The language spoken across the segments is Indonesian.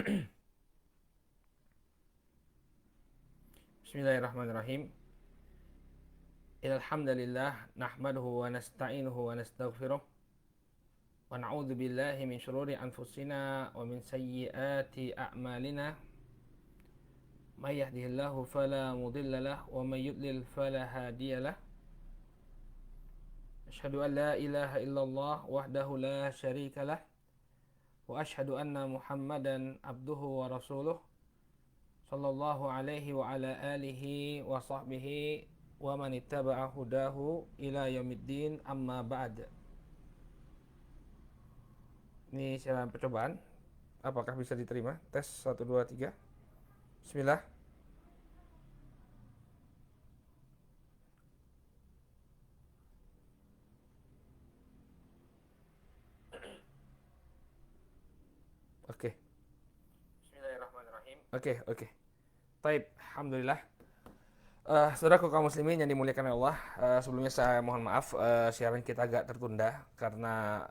Bismillahirrahmanirrahim. Alhamdulillah nahmaduhu wa nasta'inuhu wa nastaghfiruh wa na'udzu billahi min shururi anfusina wa min sayyiati a'malina. May yahdihillahu fala mudilla lahu wa may yudlil fala hadiya lahu. Asyhadu an la ilaha illallah wahdahu la syarika lah wa asyhadu anna Muhammadan abduhu wa rasuluh sallallahu alaihi wa ala alihi wa sahbihi wa man ittaba'a hudahu ila yaumiddin, amma ba'd. Ini siaran percobaan. Apakah bisa diterima? Tes 1 2 3. Bismillah. Oke. Bismillahirrahmanirrahim. Oke. Taib, alhamdulillah. Saudaraku kaum muslimin yang dimuliakan Allah, sebelumnya saya mohon maaf siaran kita agak tertunda karena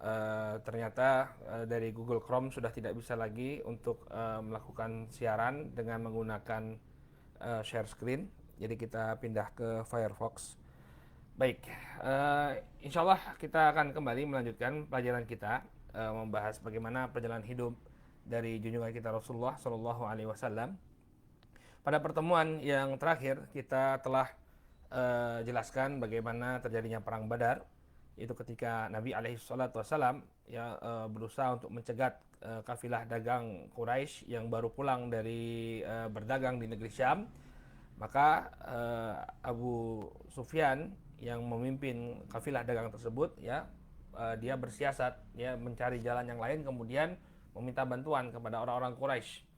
ternyata dari Google Chrome sudah tidak bisa lagi untuk melakukan siaran dengan menggunakan share screen. Jadi kita pindah ke Firefox. Baik, insya Allah kita akan kembali melanjutkan pelajaran kita, membahas bagaimana perjalanan hidup dari junjungan kita Rasulullah Shallallahu Alaihi Wasallam. Pada pertemuan yang terakhir kita telah jelaskan bagaimana terjadinya perang Badar, itu ketika Nabi Alaihissalam berusaha untuk mencegat kafilah dagang Quraisy yang baru pulang dari berdagang di negeri Syam. Maka Abu Sufyan yang memimpin kafilah dagang tersebut, dia bersiasat, mencari jalan yang lain, kemudian meminta bantuan kepada orang-orang Quraisy.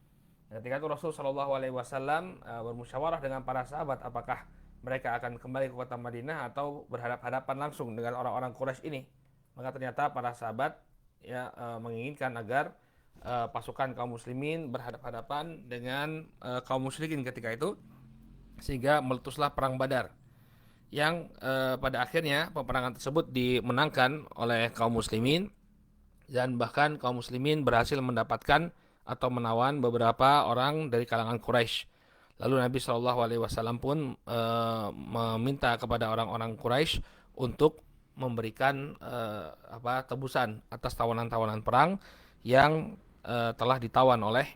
Ketika itu Rasul Shallallahu Alaihi Wasallam bermusyawarah dengan para sahabat apakah mereka akan kembali ke kota Madinah atau berhadapan langsung dengan orang-orang Quraisy ini. Maka ternyata para sahabat menginginkan agar pasukan kaum muslimin berhadapan dengan kaum musyrikin ketika itu, sehingga meletuslah perang Badar yang pada akhirnya peperangan tersebut dimenangkan oleh kaum muslimin, dan bahkan kaum muslimin berhasil mendapatkan atau menawan beberapa orang dari kalangan Quraisy. Lalu Nabi Shallallahu Alaihi Wasallam pun meminta kepada orang-orang Quraisy untuk memberikan tebusan atas tawanan-tawanan perang yang telah ditawan oleh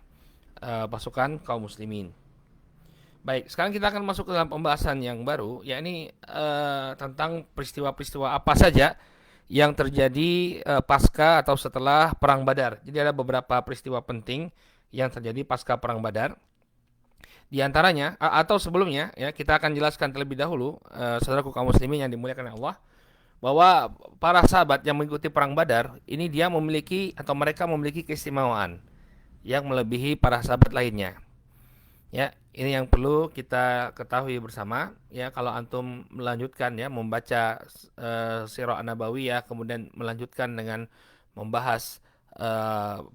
pasukan kaum muslimin. Baik, sekarang kita akan masuk ke dalam pembahasan yang baru, yakni tentang peristiwa-peristiwa apa saja yang terjadi pasca atau setelah perang Badar. Jadi ada beberapa peristiwa penting yang terjadi pasca perang Badar. Di antaranya atau sebelumnya, kita akan jelaskan terlebih dahulu, saudaraku kaum muslimin yang dimuliakan Allah, bahwa para sahabat yang mengikuti perang Badar ini mereka memiliki keistimewaan yang melebihi para sahabat lainnya. Ini yang perlu kita ketahui bersama. Kalau antum melanjutkan membaca sirah an-nabawiyah, kemudian melanjutkan dengan membahas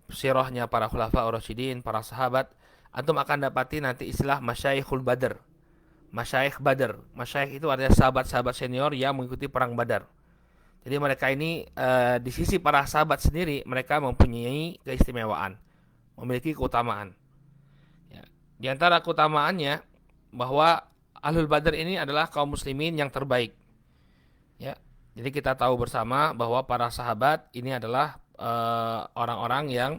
sirahnya para khulafaur rasyidin, para sahabat, antum akan dapati nanti istilah masyaikhul badr. Masyaikh Badar. Masyaikh itu adalah sahabat-sahabat senior yang mengikuti perang Badar. Jadi mereka ini di sisi para sahabat sendiri mereka mempunyai keistimewaan, memiliki keutamaan. Di antara keutamaannya bahwa Ahlul Badar ini adalah kaum muslimin yang terbaik. Jadi kita tahu bersama bahwa para sahabat ini adalah orang-orang yang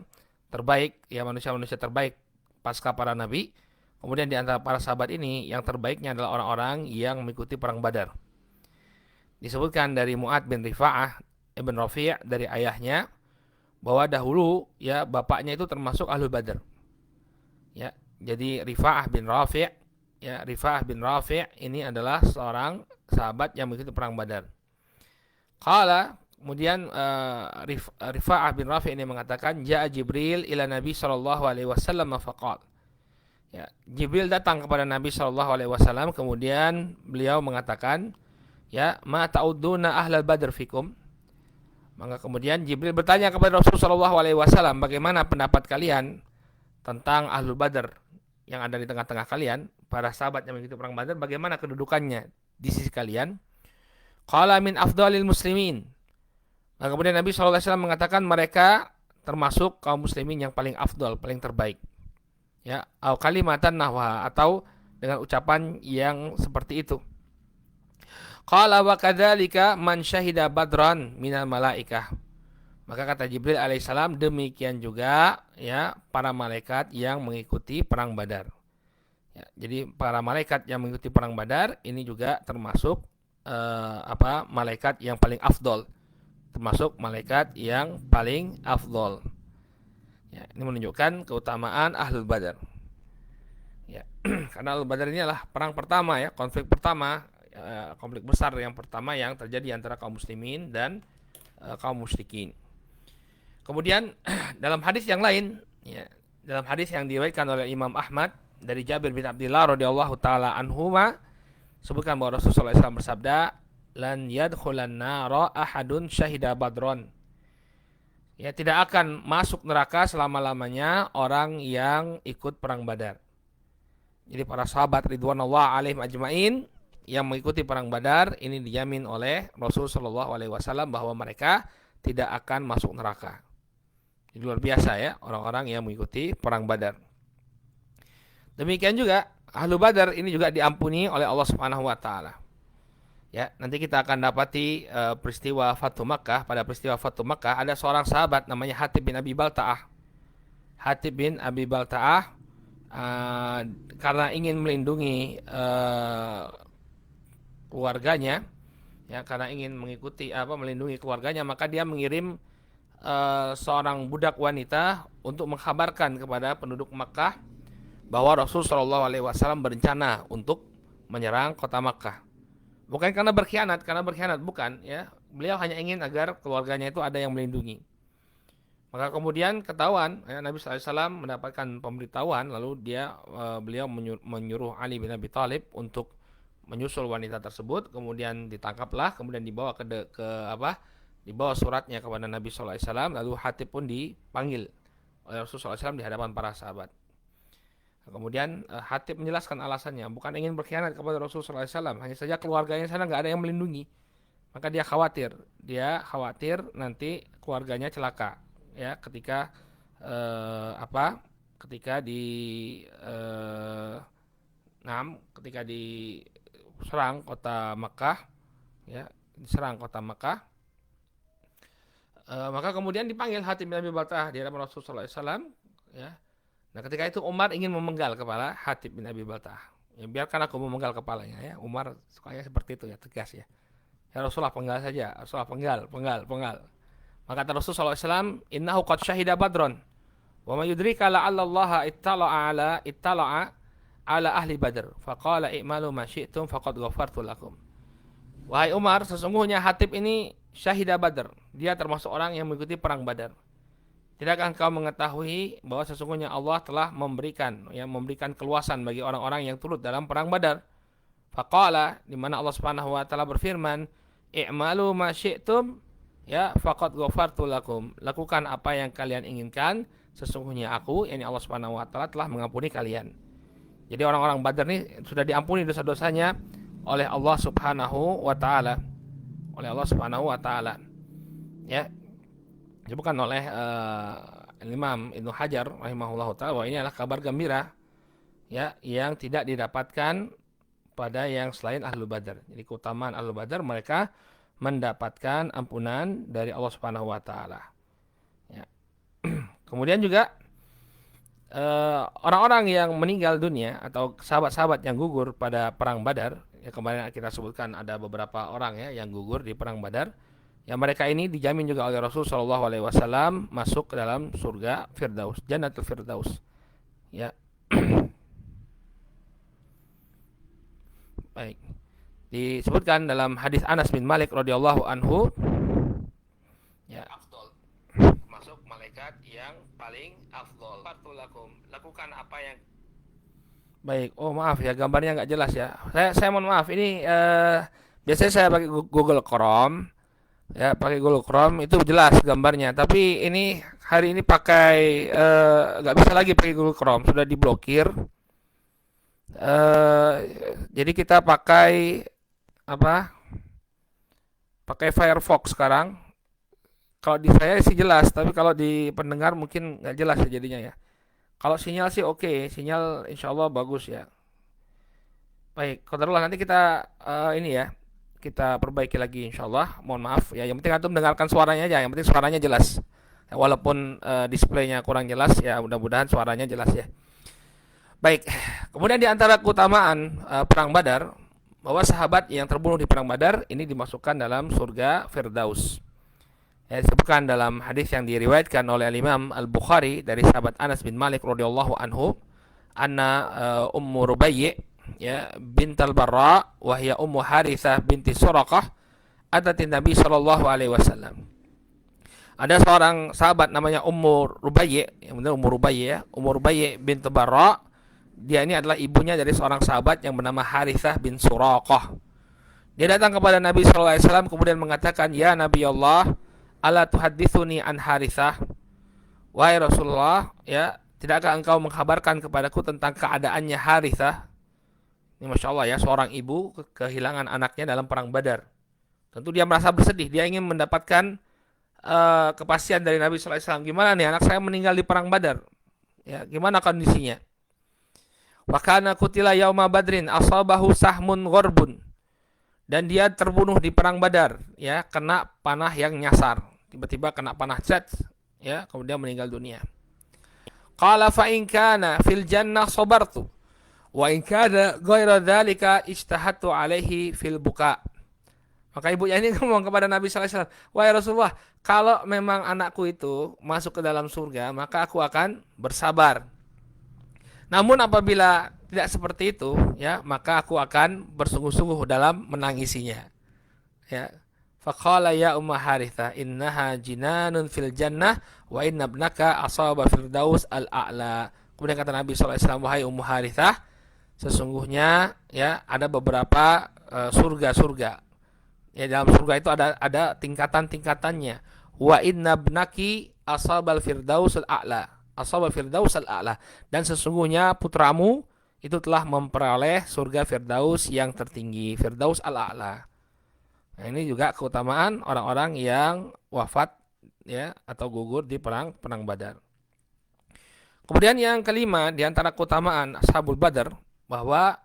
terbaik, manusia-manusia terbaik pasca para nabi. Kemudian di antara para sahabat ini yang terbaiknya adalah orang-orang yang mengikuti perang Badar. Disebutkan dari Mu'ad bin Rifa'ah ibn Rafi' dari ayahnya bahwa dahulu bapaknya itu termasuk Ahlul Badar. Jadi Rifa'ah bin Rafi' ini adalah seorang sahabat yang mengikuti perang Badar. Kemudian Rifa'ah bin Rafi' ini mengatakan, Ja'a Jibril ila Nabi sallallahu alaihi wasallam faqala. Jibril datang kepada Nabi sallallahu alaihi wasallam, kemudian beliau mengatakan, ma ta'udduna ahlal badr fikum. Maka kemudian Jibril bertanya kepada Rasul sallallahu alaihi wasallam, bagaimana pendapat kalian tentang Ahlul Badar yang ada di tengah-tengah kalian, para sahabat yang mengikuti perang Badar, bagaimana kedudukannya di sisi kalian? Qala min afdalil muslimin. Maka kemudian Nabi sallallahu alaihi wasallam mengatakan mereka termasuk kaum muslimin yang paling afdal, paling terbaik. Ya, au kalimatan nahwa, atau dengan ucapan yang seperti itu. Qala wa kadzalika man syahida badran minal malaikah. Maka kata Jibril alaihissalam, demikian juga ya para malaikat yang mengikuti perang Badar. Ya, jadi para malaikat yang mengikuti perang Badar ini juga termasuk malaikat yang paling afdol, termasuk malaikat yang paling afdol. Ya, ini menunjukkan keutamaan Ahlul Badar. Ya, karena Ahlul Badar ini adalah perang pertama ya, konflik pertama, konflik besar yang pertama yang terjadi antara kaum muslimin dan kaum musyrikin. Kemudian dalam hadis yang lain, ya, dalam hadis yang diriwayatkan oleh Imam Ahmad dari Jabir bin Abdullah radhiyallahu taala anhuma, sebutkan bahwa Rasulullah SAW bersabda, "Lan yadkhulan nara ahadun syahida badron." Ya, tidak akan masuk neraka selama-lamanya orang yang ikut perang Badar. Jadi para sahabat ridwanullah alaihim ajmain yang mengikuti perang Badar ini dijamin oleh Rasul sallallahu alaihi wasallam bahwa mereka tidak akan masuk neraka. Jadi luar biasa ya orang-orang yang mengikuti perang Badar. Demikian juga Ahlu Badar ini juga diampuni oleh Allah Subhanahu wa taala. Ya, nanti kita akan dapati peristiwa Fathu Makkah. Pada peristiwa Fathu Makkah ada seorang sahabat namanya Hatib bin Abi Balta'ah. Hatib bin Abi Balta'ah karena ingin melindungi keluarganya, ya, karena ingin melindungi keluarganya, maka dia mengirim seorang budak wanita untuk mengkabarkan kepada penduduk Makkah bahwa Rasul Shallallahu Alaihi Wasallam berencana untuk menyerang kota Makkah. Bukan karena berkhianat bukan, ya. Beliau hanya ingin agar keluarganya itu ada yang melindungi. Maka kemudian ketahuan, ya, Nabi Sallallahu Alaihi Wasallam mendapatkan pemberitahuan, lalu beliau menyuruh Ali bin Abi Thalib untuk menyusul wanita tersebut, kemudian ditangkaplah, kemudian dibawa dibawa suratnya kepada Nabi Sallallahu Alaihi Wasallam, lalu Hatib pun dipanggil oleh Rasulullah SAW di hadapan para sahabat. Kemudian Hatib menjelaskan alasannya, bukan ingin berkhianat kepada Rasulullah SAW, hanya saja keluarganya sana nggak ada yang melindungi, maka dia khawatir nanti keluarganya celaka, ya, ketika ketika diserang kota Makkah, ya, maka kemudian dipanggil Hatib bin Abi Balta'ah di hadapan Rasulullah SAW, ya. Nah, ketika itu Umar ingin memenggal kepala Hatib bin Abi Balta'ah. Ya, biarkan aku memenggal kepalanya, ya. Umar sukanya seperti itu, ya, tegas, ya. Ya Rasulullah, penggal saja. Rasulullah, penggal. Maka kata Rasulullah SAW, "Innahu qad syahida badron. Wa ma yudrika la'alla Allah ittala'a ala ahli Badr. Faqala i'malu ma syi'tum faqad ghafartu lakum." Wahai Umar, sesungguhnya Hatib ini syahida Badr. Dia termasuk orang yang mengikuti perang Badar. Tidakkah engkau mengetahui bahwa sesungguhnya Allah telah memberikan keluasan bagi orang-orang yang turut dalam perang Badar? Faqala, di mana Allah Subhanahu wa taala berfirman, "I'malu ma syi'tum, ya, faqad ghafartu lakum." Lakukan apa yang kalian inginkan, sesungguhnya aku, yakni Allah Subhanahu wa taala, telah mengampuni kalian. Jadi orang-orang Badar ini sudah diampuni dosa-dosanya oleh Allah Subhanahu wa taala. Ya, disebutkan oleh Imam Ibnu Hajar rahimahullahu taala bahwa ini adalah kabar gembira, ya, yang tidak didapatkan pada yang selain Ahlul Badar. Jadi keutamaan Ahlul Badar, mereka mendapatkan ampunan dari Allah Subhanahu wa taala. Ya. Kemudian juga orang-orang yang meninggal dunia atau sahabat-sahabat yang gugur pada perang Badar, ya, kemarin kita sebutkan ada beberapa orang, ya, yang gugur di perang Badar. Ya, mereka ini dijamin juga oleh Rasul Shallallahu Alaihi Wasallam masuk ke dalam surga Firdaus, Jannatul Firdaus. Ya. Baik. Disebutkan dalam hadis Anas bin Malik radhiyallahu anhu, ya, afdol, masuk malaikat yang paling afdol. Lakukan apa yang baik. Oh, maaf ya, gambarnya nggak jelas, ya. Saya mohon maaf. Ini biasanya saya pakai Google Chrome. Ya, pakai Google Chrome itu jelas gambarnya. Tapi ini hari ini pakai nggak bisa lagi pakai Google Chrome, sudah diblokir. Jadi kita pakai pakai Firefox sekarang. Kalau di saya sih jelas, tapi kalau di pendengar mungkin nggak jelas ya jadinya, ya. Kalau sinyal sih oke, sinyal insya Allah bagus ya. Baik, qadarullah nanti kita ini ya, kita perbaiki lagi insya Allah. Mohon maaf ya. Yang penting antum dengarkan suaranya aja. Yang penting suaranya jelas. Ya, walaupun displaynya kurang jelas ya, mudah-mudahan suaranya jelas ya. Baik, kemudian di antara keutamaan perang Badar, bahwa sahabat yang terbunuh di perang Badar ini dimasukkan dalam surga Firdaus. Ya, disebutkan dalam hadis yang diriwayatkan oleh Imam Al-Bukhari dari sahabat Anas bin Malik radhiyallahu anhu, anna Ummu Rubayyi ya bintal Barra wa hiya Ummu Harithah binti Suraqah atatin Nabi sallallahu alaihi wasallam. Ada seorang sahabat namanya Ummu Rubayyi, yang benar Ummu Rubayyi ya, Ummu Rubayyi binti Barra. Dia ini adalah ibunya dari seorang sahabat yang bernama Harithah bin Suraqah. Dia datang kepada Nabi sallallahu alaihi wasallam kemudian mengatakan, "Ya Nabi Allah, ala tuhadditsuni an Harithah?" Wahai Rasulullah, ya, tidakkah engkau mengkabarkan kepadaku tentang keadaannya Harithah? Ini Masya Allah ya, seorang ibu kehilangan anaknya dalam perang Badar. Tentu dia merasa bersedih, dia ingin mendapatkan kepastian dari Nabi sallallahu alaihi wasallam. Gimana nih anak saya meninggal di perang Badar? Ya, gimana kondisinya? Wa kana qutila yauma badrin asabahu sahmun gharbun. Dan dia terbunuh di perang Badar, ya, kena panah yang nyasar. Tiba-tiba kena panah cat, ya, kemudian meninggal dunia. Qala fa in kana fil jannah sabartu wa in kana ghaira dzalika ijtahadtu alaihi fil buka. Maka ibunya ini ngomong kepada Nabi sallallahu alaihi wasallam, "Wahai Rasulullah, kalau memang anakku itu masuk ke dalam surga, maka aku akan bersabar. Namun apabila tidak seperti itu, ya, maka aku akan bersungguh-sungguh dalam menangisinya." Ya. Faqala ya Umma Harithah innaha jinanun fil jannah wa inna ibnaka asaba firdaus al-a'la. Kemudian kata Nabi sallallahu alaihi wasallam, "Wahai Ummu Harithah, sesungguhnya ya ada beberapa surga-surga. Ya, dalam surga itu ada tingkatan-tingkatannya. Wa inna ibnaki asabal firdaus al-a'la. Asabal firdaus al-a'la. Dan sesungguhnya putramu itu telah memperoleh surga Firdaus yang tertinggi, Firdaus al-a'la." Nah, ini juga keutamaan orang-orang yang wafat ya atau gugur di perang Badar. Kemudian yang kelima di antara keutamaan Ashabul Badar bahwa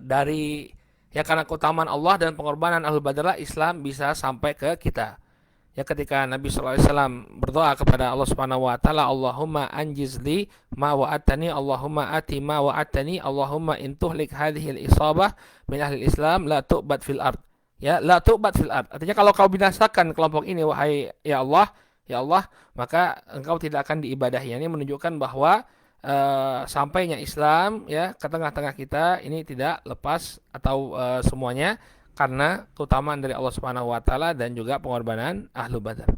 dari ya karena keutamaan Allah dan pengorbanan Ahlul Badar lah Islam bisa sampai ke kita. Ya ketika Nabi sallallahu alaihi wasallam berdoa kepada Allah Subhanahu wa taala, Allahumma anjizli ma wa'atani, Allahumma ati ma wa'atani, Allahumma intuhlik hadhihi al-isabah min ahli Islam la tu'bad fil ard. Ya, la tu'bad fil ard. Artinya kalau kau binasakan kelompok ini wahai ya Allah, maka engkau tidak akan diibadahi. Ini menunjukkan bahwa sampainya Islam ya ke tengah-tengah kita ini tidak lepas atau semuanya karena keutamaan dari Allah Subhanahu wa taala dan juga pengorbanan Ahlu Badar.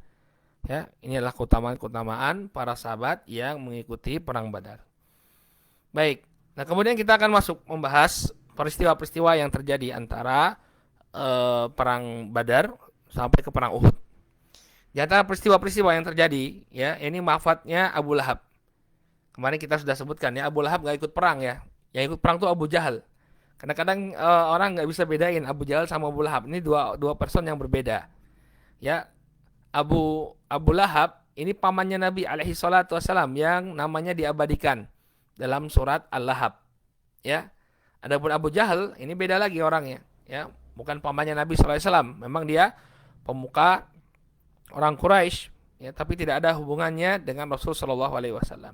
Ya, ini adalah keutamaan para sahabat yang mengikuti perang Badar. Baik. Nah, kemudian kita akan masuk membahas peristiwa-peristiwa yang terjadi antara perang Badar sampai ke perang Uhud. Di antara peristiwa-peristiwa yang terjadi, ya, ini wafatnya Abu Lahab. Kemarin kita sudah sebutkan ya, Abu Lahab nggak ikut perang ya. Yang ikut perang itu Abu Jahal. Kadang-kadang orang nggak bisa bedain Abu Jahal sama Abu Lahab. Ini dua person yang berbeda. Ya, Abu Lahab ini pamannya Nabi alaihi salatu wasallam yang namanya diabadikan dalam surat Al-Lahab. Ya. Adapun Abu Jahal ini beda lagi orangnya. Ya, bukan pamannya Nabi sallallahu alaihi wasallam. Memang dia pemuka orang Quraisy, ya, tapi tidak ada hubungannya dengan Rasul sallallahu alaihi wasallam.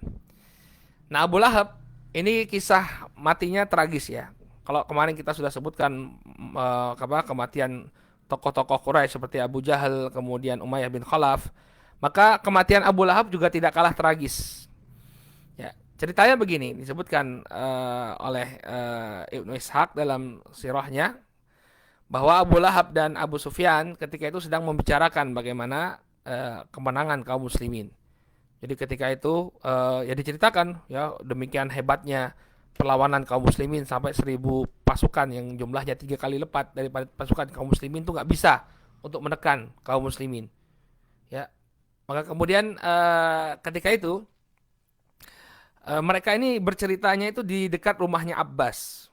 Nah, Abu Lahab ini kisah matinya tragis ya. Kalau kemarin kita sudah sebutkan kematian tokoh-tokoh Quraisy seperti Abu Jahal, kemudian Umayyah bin Khalaf, maka kematian Abu Lahab juga tidak kalah tragis. Ya, ceritanya begini, disebutkan oleh Ibnu Ishaq dalam sirahnya bahwa Abu Lahab dan Abu Sufyan ketika itu sedang membicarakan bagaimana kemenangan kaum muslimin. Jadi ketika itu ya diceritakan ya demikian hebatnya perlawanan kaum muslimin sampai 1.000 pasukan yang jumlahnya 3 kali lipat daripada pasukan kaum muslimin itu nggak bisa untuk menekan kaum muslimin. Ya, maka kemudian ketika itu mereka ini berceritanya itu di dekat rumahnya Abbas.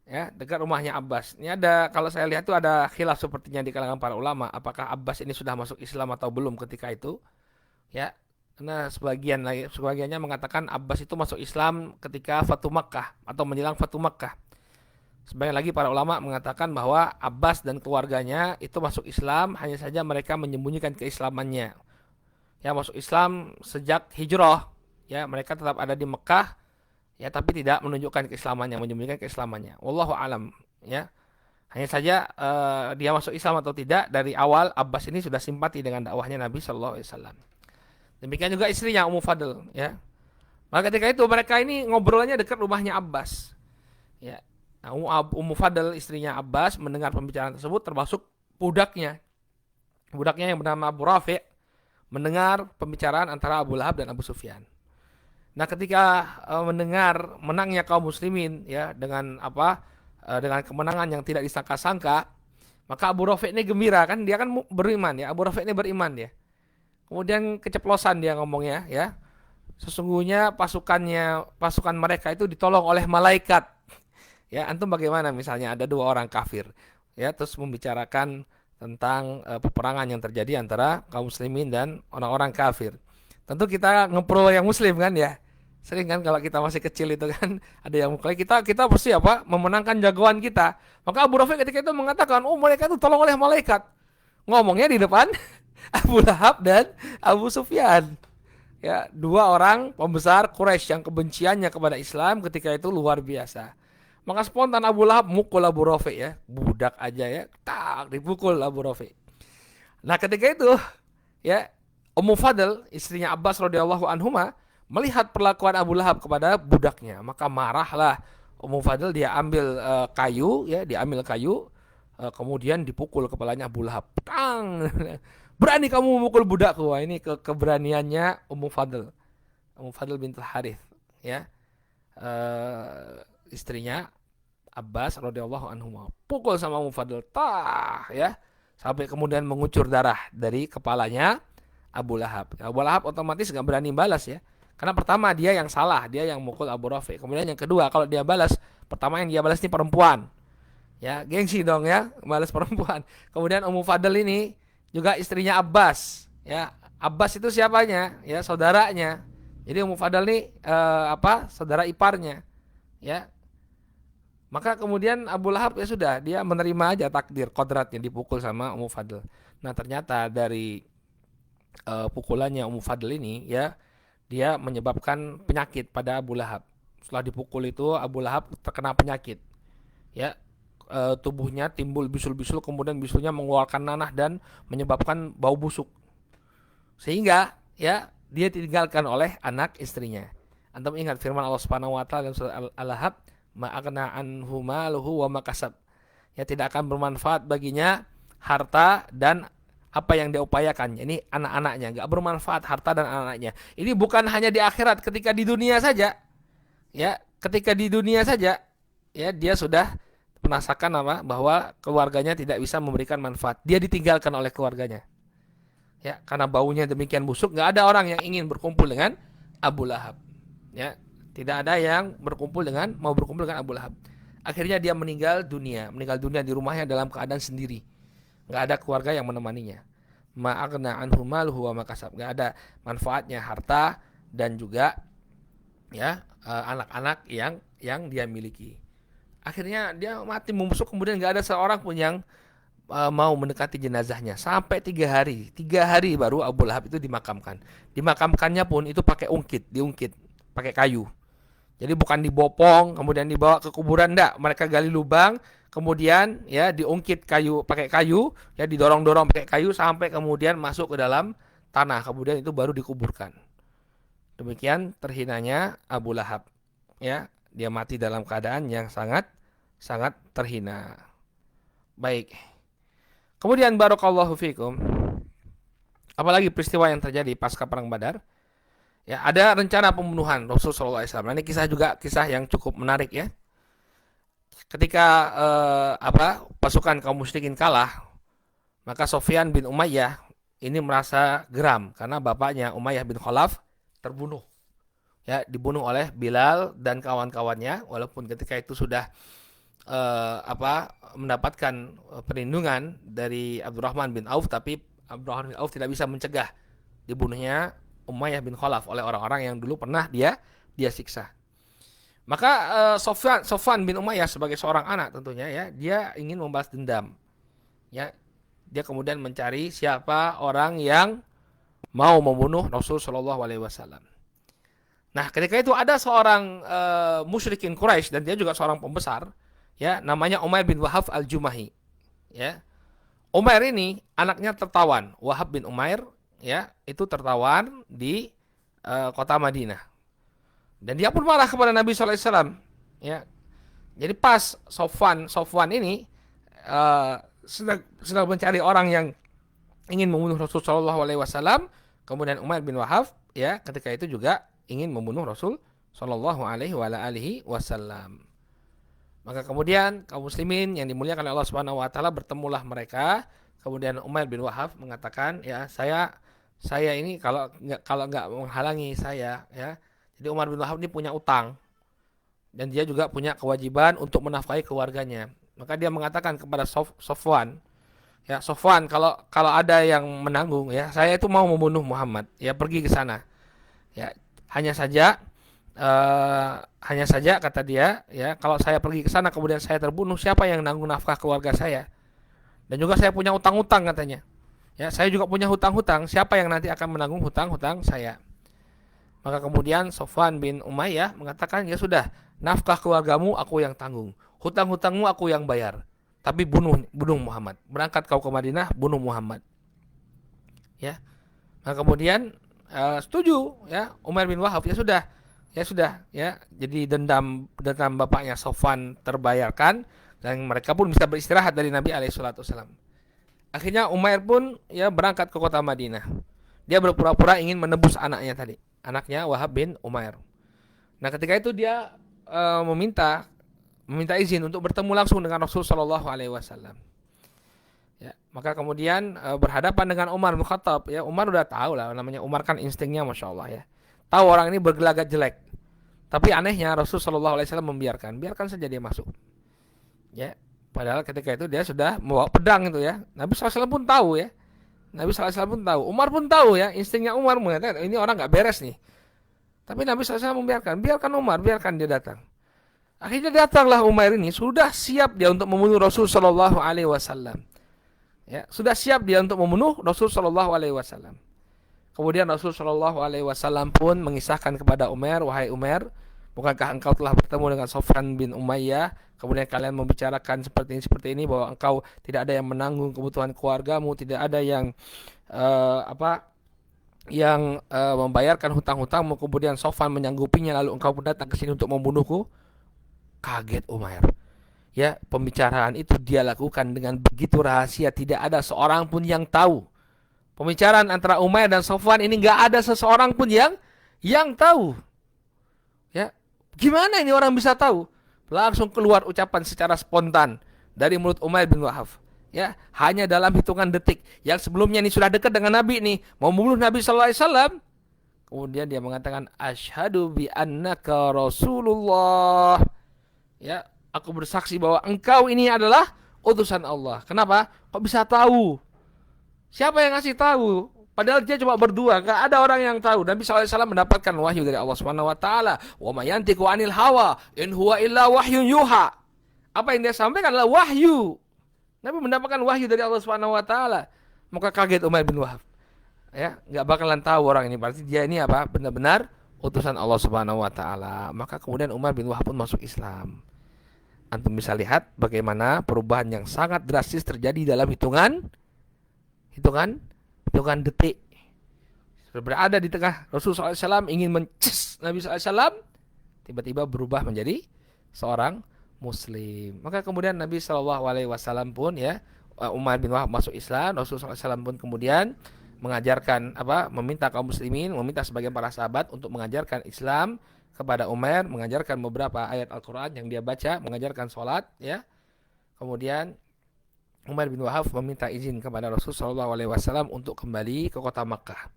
Ya, dekat rumahnya Abbas. Ini ada, kalau saya lihat itu ada khilaf sepertinya di kalangan para ulama, apakah Abbas ini sudah masuk Islam atau belum ketika itu. Ya, Karena sebagiannya mengatakan Abbas itu masuk Islam ketika Fatu Makkah atau menjelang Fatu Makkah. Sebagian lagi para ulama mengatakan bahwa Abbas dan keluarganya itu masuk Islam, hanya saja mereka menyembunyikan keislamannya. Ya, masuk Islam sejak hijrah. Ya, mereka tetap ada di Mekah, ya, tapi tidak menunjukkan keislamannya, menyembunyikan keislamannya. Wallahu alam, ya. Hanya saja dia masuk Islam atau tidak, dari awal Abbas ini sudah simpati dengan dakwahnya Nabi Shallallahu Alaihi Wasallam. Demikian juga istrinya Ummu Fadl, ya. Maka ketika itu mereka ini ngobrolnya dekat rumahnya Abbas, ya. Nah, Ummu Fadl istrinya Abbas mendengar pembicaraan tersebut, termasuk budaknya, yang bernama Abu Rafi' mendengar pembicaraan antara Abu Lahab dan Abu Sufyan. Nah, ketika mendengar menangnya kaum muslimin, ya, dengan dengan kemenangan yang tidak disangka-sangka, maka Abu Rafi' ini gembira, kan dia kan beriman, ya. Abu Rafi' ini beriman, ya. Kemudian keceplosan dia ngomongnya, ya. Sesungguhnya pasukan mereka itu ditolong oleh malaikat. Ya, antum bagaimana misalnya ada 2 orang kafir, ya, terus membicarakan tentang peperangan yang terjadi antara kaum muslimin dan orang-orang kafir. Tentu kita ngepro yang muslim kan, ya. Sering kan kalau kita masih kecil itu kan ada yang mukul kita pasti memenangkan jagoan kita. Maka Abu Rafi ketika itu mengatakan, "Oh, mereka itu tolong oleh malaikat." Ngomongnya di depan Abu Lahab dan Abu Sufyan. Ya, 2 orang pembesar Quraisy yang kebenciannya kepada Islam ketika itu luar biasa. Maka spontan Abu Lahab mukul Abu Rafi, ya. Budak aja, ya. Tak dipukul Abu Rafi. Nah, ketika itu, ya, Ummu Fadl istrinya Abbas radhiyallahu anhuma melihat perlakuan Abu Lahab kepada budaknya, maka marahlah Ummu Fadl, dia ambil kayu, ya, kemudian dipukul kepalanya Abu Lahab. Tang. Berani kamu memukul budakku. Wah, ini keberaniannya Ummu Fadl. Ummu Fadl bintul Harith, ya. Istrinya Abbas radhiyallahu anhu pukul sama Ummu Fadl, ya, sampai kemudian mengucur darah dari kepalanya Abu Lahab. Abu Lahab otomatis nggak berani balas, ya, karena pertama dia yang salah, dia yang mukul Abu Rafi. Kemudian yang kedua, kalau dia balas, pertama yang dia balas ini perempuan, ya, gengsi dong, ya, balas perempuan. Kemudian Ummu Fadl ini juga istrinya Abbas, ya. Abbas itu siapanya? Ya, saudaranya. Jadi Ummu Fadl ini saudara iparnya, ya. Maka kemudian Abu Lahab, ya sudah, dia menerima aja takdir kodratnya dipukul sama Ummu Fadl. Nah, ternyata dari pukulannya Ummu Fadl ini, ya, dia menyebabkan penyakit pada Abu Lahab. Setelah dipukul itu Abu Lahab terkena penyakit, ya. Tubuhnya timbul bisul-bisul, kemudian bisulnya mengeluarkan nanah dan menyebabkan bau busuk. Sehingga, ya, dia ditinggalkan oleh anak istrinya. Antum ingat firman Allah Subhanahu wa taala dalam surah Al-Lahab, ma'akna anhu maluhu wa makasab. Ya, tidak akan bermanfaat baginya harta dan apa yang dia upayakan. Ini anak-anaknya, enggak bermanfaat harta dan anak-anaknya. Ini bukan hanya di akhirat, ketika di dunia saja. Ya, ketika di dunia saja, ya, dia sudah merasakan bahwa keluarganya tidak bisa memberikan manfaat. Dia ditinggalkan oleh keluarganya. Ya, karena baunya demikian busuk, enggak ada orang yang ingin berkumpul dengan Abu Lahab. Ya, tidak ada yang mau berkumpul dengan Abu Lahab. Akhirnya dia meninggal dunia di rumahnya dalam keadaan sendiri. Enggak ada keluarga yang menemaninya. Ma'agna anhu maluhu wa makasab. Enggak ada manfaatnya harta dan juga, ya, anak-anak yang dia miliki. Akhirnya dia mati membusuk, kemudian enggak ada seorang pun yang mau mendekati jenazahnya sampai 3 hari baru Abu Lahab itu dimakamkan. Dimakamkannya pun itu pakai diungkit pakai kayu. Jadi bukan dibopong kemudian dibawa ke kuburan, enggak. Mereka gali lubang, kemudian, ya, diungkit pakai kayu, ya, didorong-dorong pakai kayu sampai kemudian masuk ke dalam tanah, kemudian itu baru dikuburkan. Demikian terhinanya Abu Lahab, ya. Dia mati dalam keadaan yang sangat sangat terhina. Baik. Kemudian barakallahu fikum. Apalagi peristiwa yang terjadi pasca perang Badar? Ya, ada rencana pembunuhan Rasulullah SAW. Ini kisah yang cukup menarik, ya. Ketika pasukan kaum musyrikin kalah, maka Sofyan bin Umayyah ini merasa geram karena bapaknya Umayyah bin Khalaf terbunuh. Ya, dibunuh oleh Bilal dan kawan-kawannya, walaupun ketika itu sudah mendapatkan perlindungan dari Abdurrahman bin Auf, tapi Abdurrahman bin Auf tidak bisa mencegah dibunuhnya Umayyah bin Khalaf oleh orang-orang yang dulu pernah dia siksa. Maka Sofwan bin Umayyah sebagai seorang anak tentunya ya, dia ingin membalas dendam. Ya, dia kemudian mencari siapa orang yang mau membunuh Rasul Shallallahu Alaihi Wasallam. Nah, ketika itu ada seorang musyrikin Quraisy dan dia juga seorang pembesar, ya, namanya Umair bin Wahab al-Jumahi. Ya, Umair ini anaknya tertawan, Wahab bin Umair, ya, itu tertawan di kota Madinah. Dan dia pun marah kepada Nabi Sallallahu Alaihi Wasallam. Ya, jadi pas Sofwan ini sedang mencari orang yang ingin membunuh Rasul Shallallahu Alaihi Wasallam, kemudian Umair bin Wahab, ya, ketika itu juga ingin membunuh Rasul Shallallahu Alaihi Wasallam. Maka kemudian kaum muslimin yang dimuliakan oleh Allah Subhanahu Wa Taala, bertemulah mereka. Kemudian Umair bin Wahab mengatakan, ya, saya ini kalau nggak menghalangi saya, ya. Jadi Umar bin Wahab ini punya utang dan dia juga punya kewajiban untuk menafkahi keluarganya. Maka dia mengatakan kepada Sofwan, ya, Sofwan, kalau ada yang menanggung, ya, saya itu mau membunuh Muhammad, ya, pergi ke sana. Ya, hanya saja kata dia, ya, kalau saya pergi ke sana kemudian saya terbunuh, siapa yang nanggung nafkah keluarga saya? Dan juga saya punya utang-utang katanya. Ya, saya juga punya hutang-hutang, siapa yang nanti akan menanggung hutang-hutang saya? Maka kemudian Sofwan bin Umayyah mengatakan, ya sudah, nafkah keluargamu aku yang tanggung, hutang-hutangmu aku yang bayar, tapi bunuh Muhammad, berangkat kau ke Madinah, bunuh Muhammad. Ya, maka kemudian setuju, ya, Umar bin Wahab, ya sudah, ya, jadi dendam bapaknya Sofwan terbayarkan dan mereka pun bisa beristirahat dari Nabi Alaihissalam. Akhirnya Umair pun, ya, berangkat ke kota Madinah. Dia berpura-pura ingin menebus anaknya Wahab bin Umair. Nah, ketika itu dia meminta izin untuk bertemu langsung dengan Rasul Shallallahu Alaihi Wasallam. Ya, maka kemudian berhadapan dengan Umar bin Khattab. Ya, Umar udah tahu lah, namanya Umar kan instingnya, masya Allah, ya, tahu orang ini bergelagat jelek. Tapi anehnya Rasul Shallallahu Alaihi Wasallam biarkan saja dia masuk. Ya, padahal ketika itu dia sudah membawa pedang itu, ya. Nabi SAW pun tahu, ya. Nabi SAW pun tahu, Umar pun tahu, ya, instingnya Umar mengatakan ini orang nggak beres nih. Tapi Nabi SAW biarkan Umar, biarkan dia datang. Akhirnya datanglah Umar ini, sudah siap dia untuk membunuh Rasul Shallallahu Alaihi Wasallam. Ya, sudah siap dia untuk membunuh Rasul Shallallahu Alaihi Wasallam. Kemudian Rasul Shallallahu Alaihi Wasallam pun mengisahkan kepada Umar, wahai Umar, bukankah engkau telah bertemu dengan Sofwan bin Umayyah? Kemudian kalian membicarakan seperti ini bahwa engkau tidak ada yang menanggung kebutuhan keluargamu, tidak ada yang membayarkan hutang-hutangmu. Kemudian Sofwan menyanggupinya, lalu engkau pun datang ke sini untuk membunuhku. Kaget Umar. Ya, pembicaraan itu dia lakukan dengan begitu rahasia, tidak ada seorang pun yang tahu. Pembicaraan antara Umair dan Sofwan ini nggak ada seseorang pun yang tahu. Ya, gimana ini orang bisa tahu? Langsung keluar ucapan secara spontan dari mulut Umair bin Wahab. Ya, hanya dalam hitungan detik. Yang sebelumnya ini sudah dekat dengan Nabi nih, mau membunuh Nabi Sallallahu Alaihi Wasallam. Kemudian dia mengatakan, asyhadu bi annaka Rasulullah. Ya, aku bersaksi bahwa engkau ini adalah utusan Allah. Kenapa? Kok bisa tahu? Siapa yang ngasih tahu? Padahal dia cuma berdua, gak ada orang yang tahu. Nabi SAW mendapatkan wahyu dari Allah Subhanahu Wa Taala. Wa ma yantiqu anil hawa, in huwa illa wahyun yuha. Apa yang dia sampaikan adalah wahyu. Nabi mendapatkan wahyu dari Allah Subhanahu Wa Taala. Maka kaget Umar bin Wahab. Ya, nggak bakalan tahu orang ini. Berarti dia ini apa? Benar-benar utusan Allah Subhanahu Wa Taala. Maka kemudian Umar bin Wahab pun masuk Islam. Antum bisa lihat bagaimana perubahan yang sangat drastis terjadi dalam hitungan detik. Berada di tengah Rasulullah SAW ingin mences Nabi SAW, tiba-tiba berubah menjadi seorang Muslim. Maka kemudian Nabi SAW pun, ya, Umar bin Wahab masuk Islam. Rasulullah SAW pun kemudian mengajarkan meminta kaum muslimin, meminta sebagian para sahabat untuk mengajarkan Islam kepada Umar, mengajarkan beberapa ayat Al-Quran yang dia baca, mengajarkan sholat, ya. Kemudian Umar bin Wahab meminta izin kepada Rasulullah SAW untuk kembali ke kota Makkah,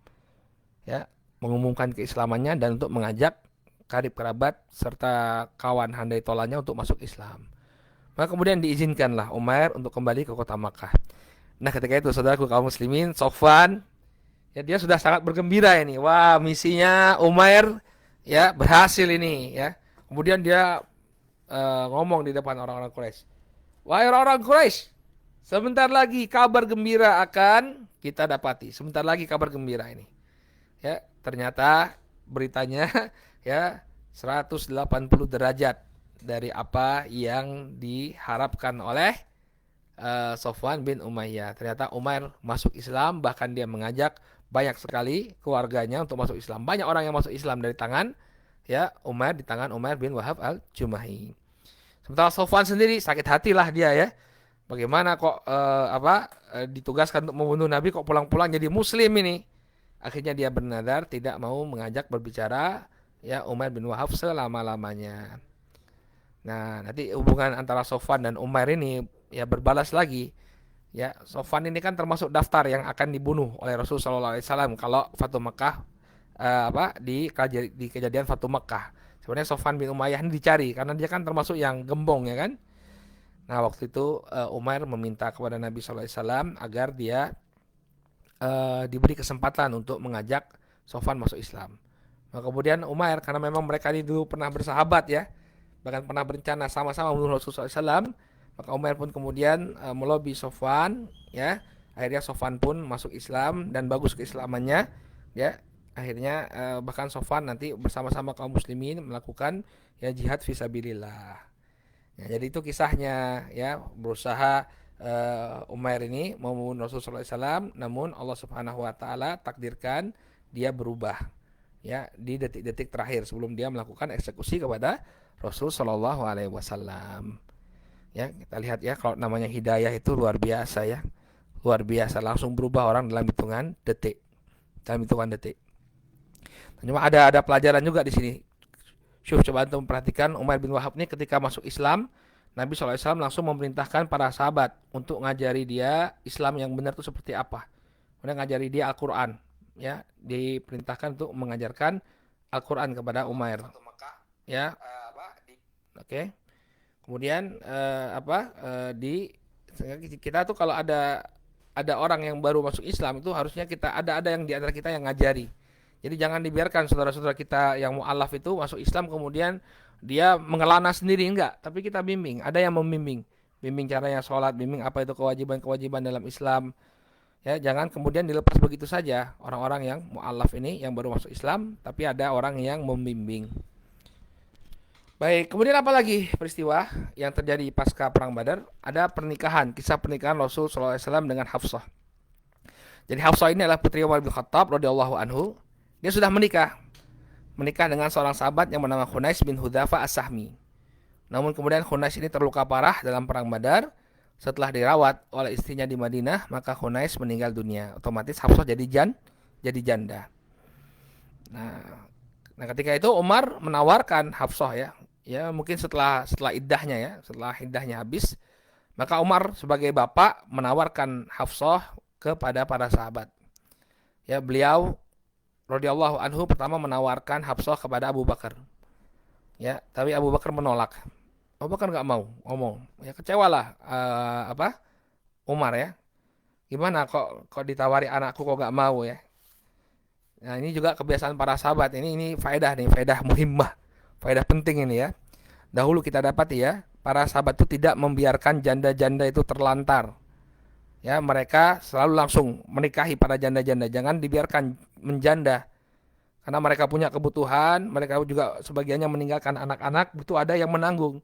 ya, mengumumkan keislamannya dan untuk mengajak karib kerabat serta kawan handai tolanya untuk masuk Islam. Maka kemudian diizinkanlah Umar untuk kembali ke kota Makkah. Nah, ketika itu saudaraku kaum muslimin, Sofwan, Ya, dia sudah sangat bergembira ini. Wah, misinya Umair ya berhasil ini ya. Kemudian dia ngomong di depan orang-orang Quraisy. Wahai orang-orang Quraisy, sebentar lagi kabar gembira akan kita dapati. Sebentar lagi kabar gembira ini. Ya, ternyata beritanya ya 180 derajat dari apa yang diharapkan oleh Sofwan bin Umayyah. Ternyata Umair masuk Islam, bahkan dia mengajak banyak sekali keluarganya untuk masuk Islam. Banyak orang yang masuk Islam dari tangan ya Umair, di tangan Umair bin Wahab al-Jumahi. Sementara Sofwan sendiri sakit hatilah dia ya. Bagaimana kok ditugaskan untuk membunuh Nabi kok pulang-pulang jadi Muslim ini? Akhirnya dia bernadar tidak mau mengajak berbicara ya Umair bin Wahab selama-lamanya. Nah, nanti hubungan antara Sofwan dan Umair ini ya berbalas lagi. Ya, Sofwan ini kan termasuk daftar yang akan dibunuh oleh Rasulullah SAW kalau Fatu Mekah di kejadian Fatu Mekah. Sebenarnya Sofwan bin Umayyah ini dicari karena dia kan termasuk yang gembong ya kan. Nah, waktu itu Umair meminta kepada Nabi SAW agar dia diberi kesempatan untuk mengajak Sofwan masuk Islam. Nah, kemudian Umair karena memang mereka ini dulu pernah bersahabat ya, bahkan pernah berencana sama-sama membunuh Rasulullah SAW, maka Umair pun kemudian melobi Sofwan ya. Akhirnya Sofwan pun masuk Islam dan bagus keislamannya ya. Akhirnya bahkan Sofwan nanti bersama-sama kaum muslimin melakukan ya jihad fisabilillah. Ya, jadi itu kisahnya ya, berusaha Umair ini mau membunuh Rasulullah SAW, namun Allah Subhanahu wa taala takdirkan dia berubah ya di detik-detik terakhir sebelum dia melakukan eksekusi kepada Rasul Shallallahu alaihi wasallam. Ya, kita lihat ya kalau namanya hidayah itu luar biasa ya. Luar biasa, langsung berubah orang dalam hitungan detik. Dalam hitungan detik. Cuma ada pelajaran juga di sini. Syuh, coba antum perhatikan Umair bin Wahab ini ketika masuk Islam, Nabi SAW langsung memerintahkan para sahabat untuk ngajari dia Islam yang benar itu seperti apa. Kemudian ngajari dia Al-Quran. Ya, diperintahkan untuk mengajarkan Al-Quran kepada Umair. Ya, oke. Kemudian kita tuh kalau ada orang yang baru masuk Islam itu harusnya kita ada yang di antara kita yang ngajari. Jadi jangan dibiarkan saudara-saudara kita yang mu'alaf itu masuk Islam kemudian dia mengelana sendiri, enggak, tapi kita bimbing, ada yang membimbing, bimbing caranya sholat, bimbing apa itu kewajiban-kewajiban dalam Islam. Ya, jangan kemudian dilepas begitu saja orang-orang yang mu'alaf ini yang baru masuk Islam, tapi ada orang yang membimbing. Baik, kemudian apa lagi peristiwa yang terjadi pasca perang Badar? Ada pernikahan, kisah pernikahan Rasul SAW dengan Hafsah. Jadi Hafsah ini adalah putri Umar bin Khattab radhiyallahu anhu. Dia sudah menikah dengan seorang sahabat yang bernama Khunais bin Hudzafa As-Sahmi. Namun kemudian Khunais ini terluka parah dalam perang Badar. Setelah dirawat oleh istrinya di Madinah, maka Khunais meninggal dunia. Otomatis Hafsah jadi janda. Nah, ketika itu Umar menawarkan Hafsah ya mungkin setelah iddahnya ya, setelah iddahnya habis, maka Umar sebagai bapak menawarkan Hafsah kepada para sahabat. Ya, beliau radhiyallahu anhu pertama menawarkan Hafsah kepada Abu Bakar. Ya, tapi Abu Bakar menolak. Abu Bakar nggak mau ngomong. Ya kecewalah Umar ya. Gimana kok ditawari anakku kok nggak mau ya. Nah, ini juga kebiasaan para sahabat. Ini faedah muhimmah. Faedah penting ini ya. Dahulu kita dapati ya, para sahabat itu tidak membiarkan janda-janda itu terlantar. Ya, mereka selalu langsung menikahi para janda-janda. Jangan dibiarkan menjanda. Karena mereka punya kebutuhan, mereka juga sebagiannya meninggalkan anak-anak, butuh ada yang menanggung.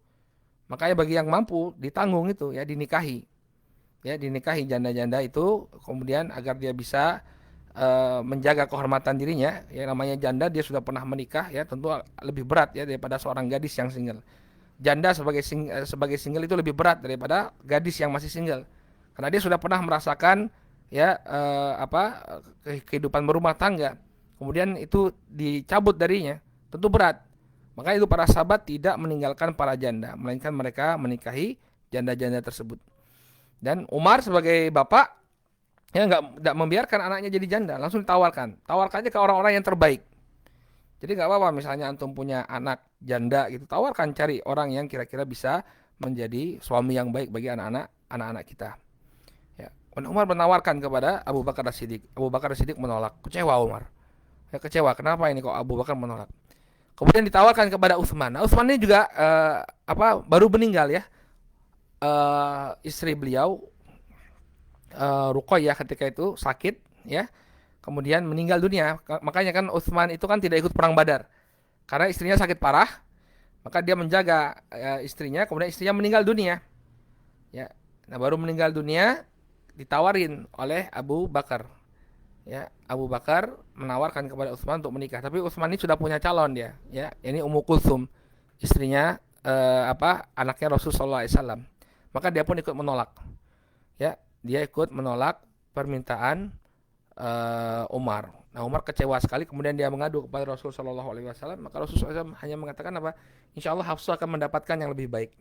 Makanya bagi yang mampu ditanggung itu ya, dinikahi. Ya, dinikahi janda-janda itu kemudian agar dia bisa menjaga kehormatan dirinya. Ya, namanya janda dia sudah pernah menikah ya, tentu lebih berat ya daripada seorang gadis yang single. Janda sebagai single itu lebih berat daripada gadis yang masih single. Karena dia sudah pernah merasakan ya kehidupan berumah tangga. Kemudian itu dicabut darinya, tentu berat. Makanya itu para sahabat tidak meninggalkan para janda, melainkan mereka menikahi janda-janda tersebut. Dan Umar sebagai bapak ya enggak membiarkan anaknya jadi janda, langsung ditawarkan. Tawarkannya ke orang-orang yang terbaik. Jadi enggak apa-apa misalnya antum punya anak janda gitu, tawarkan cari orang yang kira-kira bisa menjadi suami yang baik bagi anak-anak kita. Ya. Dan Umar menawarkan kepada Abu Bakar As-Siddiq. Abu Bakar As-Siddiq menolak. Kecewa Umar. Ya, kecewa. Kenapa ini kok Abu Bakar menolak? Kemudian ditawarkan kepada Utsman. Nah, Utsman ini juga baru meninggal ya. Istri beliau Ruqayyah ketika itu sakit ya. Kemudian meninggal dunia. Makanya kan Utsman itu kan tidak ikut perang Badar. Karena istrinya sakit parah, maka dia menjaga istrinya, kemudian istrinya meninggal dunia. Ya. Nah, baru meninggal dunia ditawarin oleh Abu Bakar. Ya, Abu Bakar menawarkan kepada Utsman untuk menikah, tapi Utsman ini sudah punya calon dia, ya. Ini Ummu Kulsum, istrinya anaknya Rasulullah SAW. Maka dia pun ikut menolak. Ya, dia ikut menolak permintaan Umar. Nah, Umar kecewa sekali, kemudian dia mengadu kepada Rasul Shallallahu Alaihi Wasallam. Maka Rasulullah SAW hanya mengatakan apa? Insya Allah Hafsah akan mendapatkan yang lebih baik.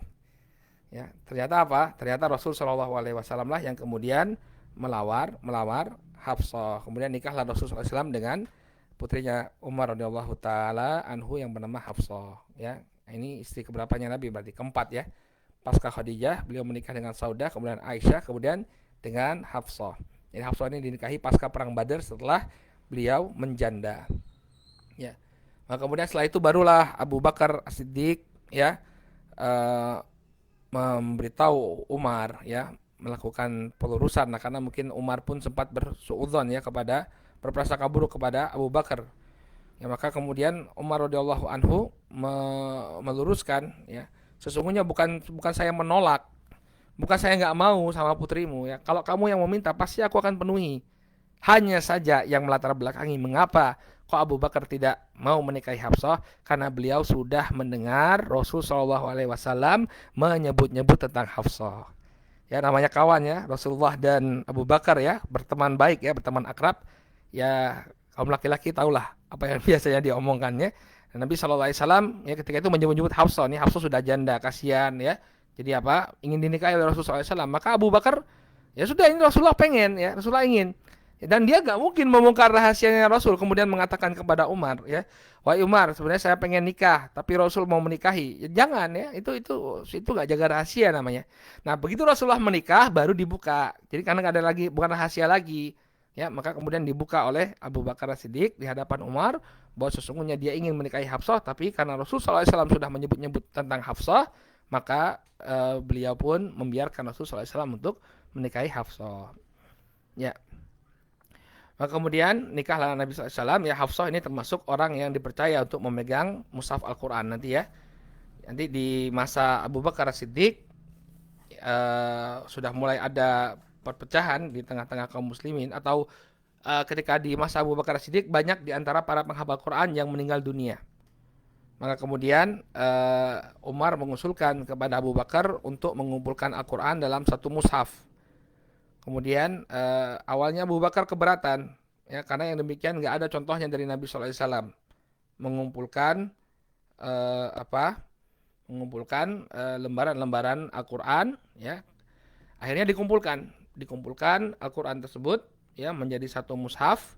Ya, ternyata apa? Ternyata Rasul Shallallahu Alaihi Wasallam lah yang kemudian melamar Hafsah. Kemudian nikahlah Rasul SAW dengan putrinya Umar radhiyallahu taala anhu yang bernama Hafsah. Ya, ini istri keberapanya Nabi, berarti keempat ya. Pasca Khadijah, beliau menikah dengan Saudah, kemudian Aisyah, kemudian dengan Hafsah. Jadi Hafsah ini dinikahi pasca perang Badar setelah beliau menjanda. Ya. Nah, kemudian setelah itu barulah Abu Bakar As-Siddiq ya memberitahu Umar ya melakukan pelurusan. Nah, karena mungkin Umar pun sempat bersuudzon ya kepada berprasangka buruk kepada Abu Bakar. Ya, maka kemudian Umar radhiyallahu anhu meluruskan ya, sesungguhnya bukan saya menolak, bukan saya nggak mau sama putrimu ya. Kalau kamu yang meminta pasti aku akan penuhi. Hanya saja yang melatar belakangi mengapa kok Abu Bakar tidak mau menikahi Hafsah, karena beliau sudah mendengar Rasul Shallallahu Alaihi Wasallam menyebut-nyebut tentang Hafsah. Ya, namanya kawan ya, Rasulullah dan Abu Bakar ya, berteman baik ya, berteman akrab. Ya, kaum laki-laki tahulah apa yang biasanya diomongkannya. Dan Nabi Shallallahu Alaihi Wasallam ya ketika itu menyebut-nyebut Hafsah. Nih Hafsah sudah janda, kasihan ya. Jadi apa? Ingin dinikahi oleh Rasulullah SAW. Maka Abu Bakar ya sudah, ini Rasulullah pengen ya, Rasulullah ingin. Dan dia gak mungkin membongkar rahasianya Rasul kemudian mengatakan kepada Umar ya, wahai Umar, sebenarnya saya pengen nikah tapi Rasul mau menikahi. Ya, jangan ya, itu gak jaga rahasia namanya. Nah, begitu Rasulullah menikah baru dibuka. Jadi karena gak ada lagi, bukan rahasia lagi. Ya, maka kemudian dibuka oleh Abu Bakar As-Siddiq di hadapan Umar bahwa sesungguhnya dia ingin menikahi Hafsah, tapi karena Rasulullah SAW sudah menyebut-nyebut tentang Hafsah, maka beliau pun membiarkan Rasulullah SAW untuk menikahi Hafsah. Ya. Maka kemudian nikahlah Nabi SAW ya. Hafsah ini termasuk orang yang dipercaya untuk memegang mushaf Al-Quran nanti ya. Nanti di masa Abu Bakar As-Siddiq sudah mulai ada perpecahan di tengah-tengah kaum muslimin, atau ketika di masa Abu Bakar As-Siddiq banyak di antara para penghafal Quran yang meninggal dunia. Maka kemudian Umar mengusulkan kepada Abu Bakar untuk mengumpulkan Al-Quran dalam satu mushaf. Kemudian awalnya Abu Bakar keberatan ya, karena yang demikian nggak ada contohnya dari Nabi SAW mengumpulkan lembaran-lembaran Al-Quran ya. Akhirnya dikumpulkan Al-Quran tersebut ya menjadi satu mushaf,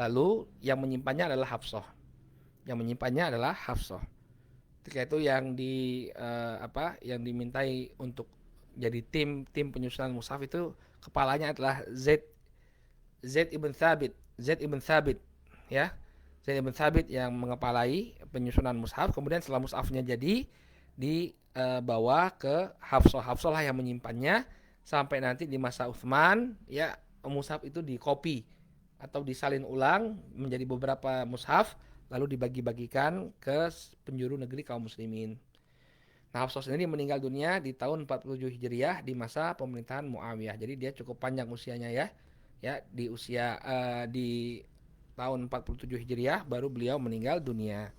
lalu yang menyimpannya adalah Hafsah. Ketika itu yang yang dimintai untuk jadi tim penyusunan mushaf itu kepalanya adalah Zaid ibn Thabit ya. Zaid ibn Thabit yang mengepalai penyusunan mushaf. Kemudian setelah mushafnya jadi dibawa ke Hafsah. Hafsah lah yang menyimpannya sampai nanti di masa Utsman ya, mushaf itu dikopi atau disalin ulang menjadi beberapa mushaf, lalu dibagi-bagikan ke penjuru negeri kaum muslimin. Nah, Hafsah sendiri meninggal dunia di tahun 47 Hijriah di masa pemerintahan Muawiyah. Jadi dia cukup panjang usianya ya. Ya, di tahun 47 Hijriah baru beliau meninggal dunia.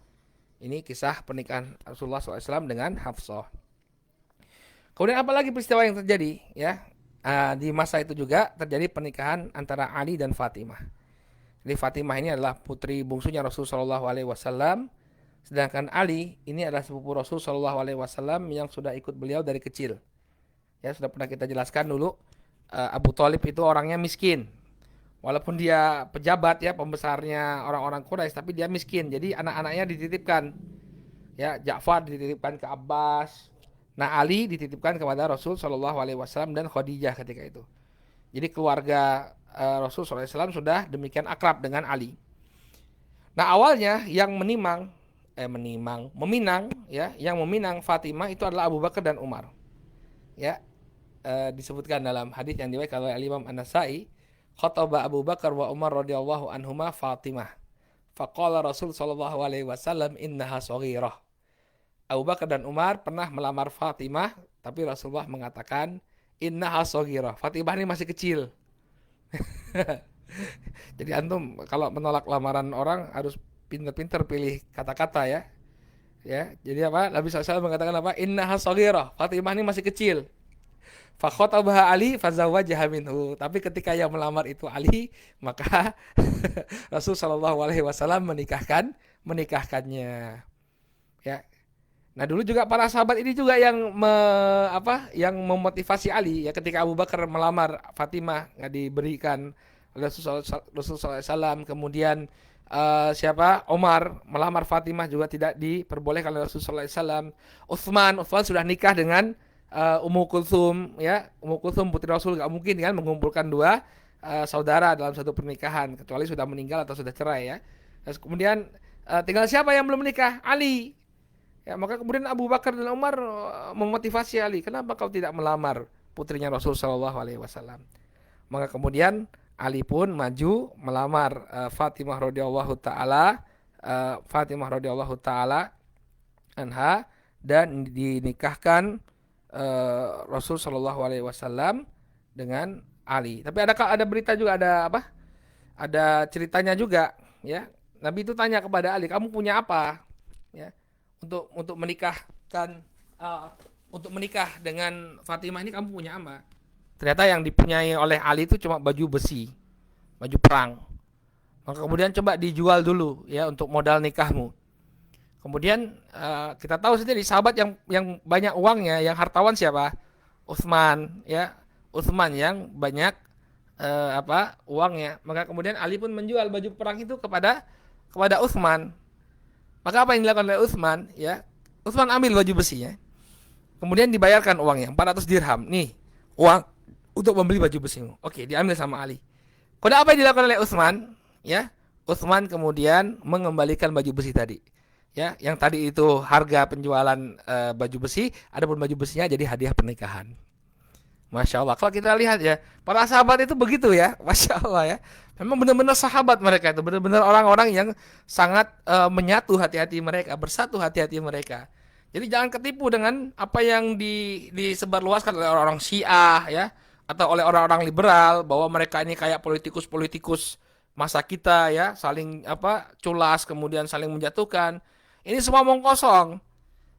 Ini kisah pernikahan Rasulullah SAW dengan Hafsah. Kemudian apa lagi peristiwa yang terjadi ya? Di masa itu juga terjadi pernikahan antara Ali dan Fatimah. Jadi Fatimah ini adalah putri bungsunya Rasulullah SAW. Sedangkan Ali ini adalah sepupu Rasul Shallallahu Alaihi Wasallam yang sudah ikut beliau dari kecil. Ya, sudah pernah kita jelaskan dulu. Abu Thalib itu orangnya miskin. Walaupun dia pejabat ya, pembesarnya orang-orang Quraisy, tapi dia miskin. Jadi anak-anaknya dititipkan. Ya, Ja'far dititipkan ke Abbas. Nah, Ali dititipkan kepada Rasul Shallallahu Alaihi Wasallam dan Khadijah ketika itu. Jadi keluarga Rasul SAW sudah demikian akrab dengan Ali. Nah, awalnya yang meminang ya, yang meminang Fatimah itu adalah Abu Bakar dan Umar. Ya, disebutkan dalam hadis yang diriwayatkan oleh Imam An-Nasa'i, khataba Abu Bakar wa Umar radhiyallahu anhuma Fatimah. Faqala Rasul sallallahu alaihi wasallam innaha shaghirah. Abu Bakar dan Umar pernah melamar Fatimah, tapi Rasulullah mengatakan innaha shaghirah. Fatimah ini masih kecil. Jadi antum kalau menolak lamaran orang harus pintar-pintar pilih kata-kata ya. Ya, jadi apa? Nabi SAW mengatakan apa? Innaha shaghirah. Fatimah ini masih kecil. Fakhotabaha Ali fazawwajaha minhu. Tapi ketika yang melamar itu Ali, maka Rasul Shallallahu Alaihi Wasallam menikahkannya. Ya. Nah dulu juga para sahabat ini juga yang memotivasi Ali ya, ketika Abu Bakar melamar Fatimah nggak diberikan oleh Rasul SAW. Kemudian siapa Omar melamar Fatimah juga tidak diperbolehkan oleh Rasul SAW. Utsman sudah nikah dengan Ummu Kulthum ya. Ummu Kulthum putri Rasul, gak mungkin kan mengumpulkan dua saudara dalam satu pernikahan kecuali sudah meninggal atau sudah cerai ya. Terus kemudian tinggal siapa yang belum menikah? Ali. Ya, maka kemudian Abu Bakar dan Umar memotivasi Ali, kenapa kau tidak melamar putrinya Rasul Shallallahu Alaihi Wasallam? Maka kemudian Ali pun maju melamar Fatimah radhiyallahu taala anha, dan dinikahkan Rasul Shallallahu Alaihi Wasallam dengan Ali. Tapi ada berita juga, ada apa? Ada ceritanya juga, ya. Nabi itu tanya kepada Ali, kamu punya apa? Ya, untuk menikahkan untuk menikah dengan Fatimah ini kamu punya apa? Ternyata yang dipunyai oleh Ali itu cuma baju besi, baju perang. Maka kemudian coba dijual dulu ya untuk modal nikahmu. Kemudian kita tahu sendiri sahabat yang banyak uangnya, yang hartawan siapa? Utsman ya. Utsman yang banyak uangnya. Maka kemudian Ali pun menjual baju perang itu kepada Utsman. Maka apa yang dilakukan oleh Utsman ya? Utsman ambil baju besinya. Kemudian dibayarkan uangnya 400 dirham. Nih, uang untuk membeli baju besimu. Oke, diambil sama Ali. Kemudian apa yang dilakukan oleh Utsman? Ya, Utsman kemudian mengembalikan baju besi tadi. Ya, yang tadi itu harga penjualan baju besi, adapun baju besinya jadi hadiah pernikahan. Masya Allah. Kalau kita lihat ya, para sahabat itu begitu ya, Masya Allah ya. Memang benar-benar sahabat mereka itu, benar-benar orang-orang yang sangat menyatu hati-hati mereka, bersatu hati-hati mereka. Jadi jangan ketipu dengan apa yang disebarluaskan oleh orang-orang Syiah ya, atau oleh orang-orang liberal bahwa mereka ini kayak politikus-politikus masa kita ya, saling culas kemudian saling menjatuhkan. Ini semua omong kosong.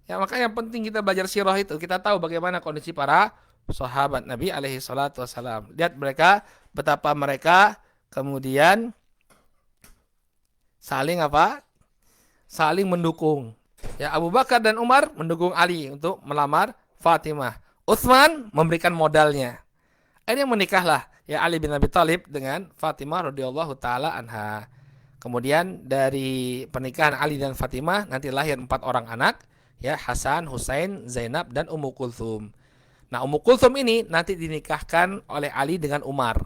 Ya, makanya yang penting kita belajar sirah itu, kita tahu bagaimana kondisi para sahabat Nabi alaihi salatu wassalam. Lihat mereka, betapa mereka kemudian saling saling mendukung. Ya, Abu Bakar dan Umar mendukung Ali untuk melamar Fatimah. Utsman memberikan modalnya. Ini menikahlah ya Ali bin Abi Thalib dengan Fatimah radhiyallahu taala anha. Kemudian dari pernikahan Ali dan Fatimah nanti lahir 4 orang anak, ya, Hasan, Husain, Zainab dan Ummu Kulthum. Nah, Ummu Kulthum ini nanti dinikahkan oleh Ali dengan Umar.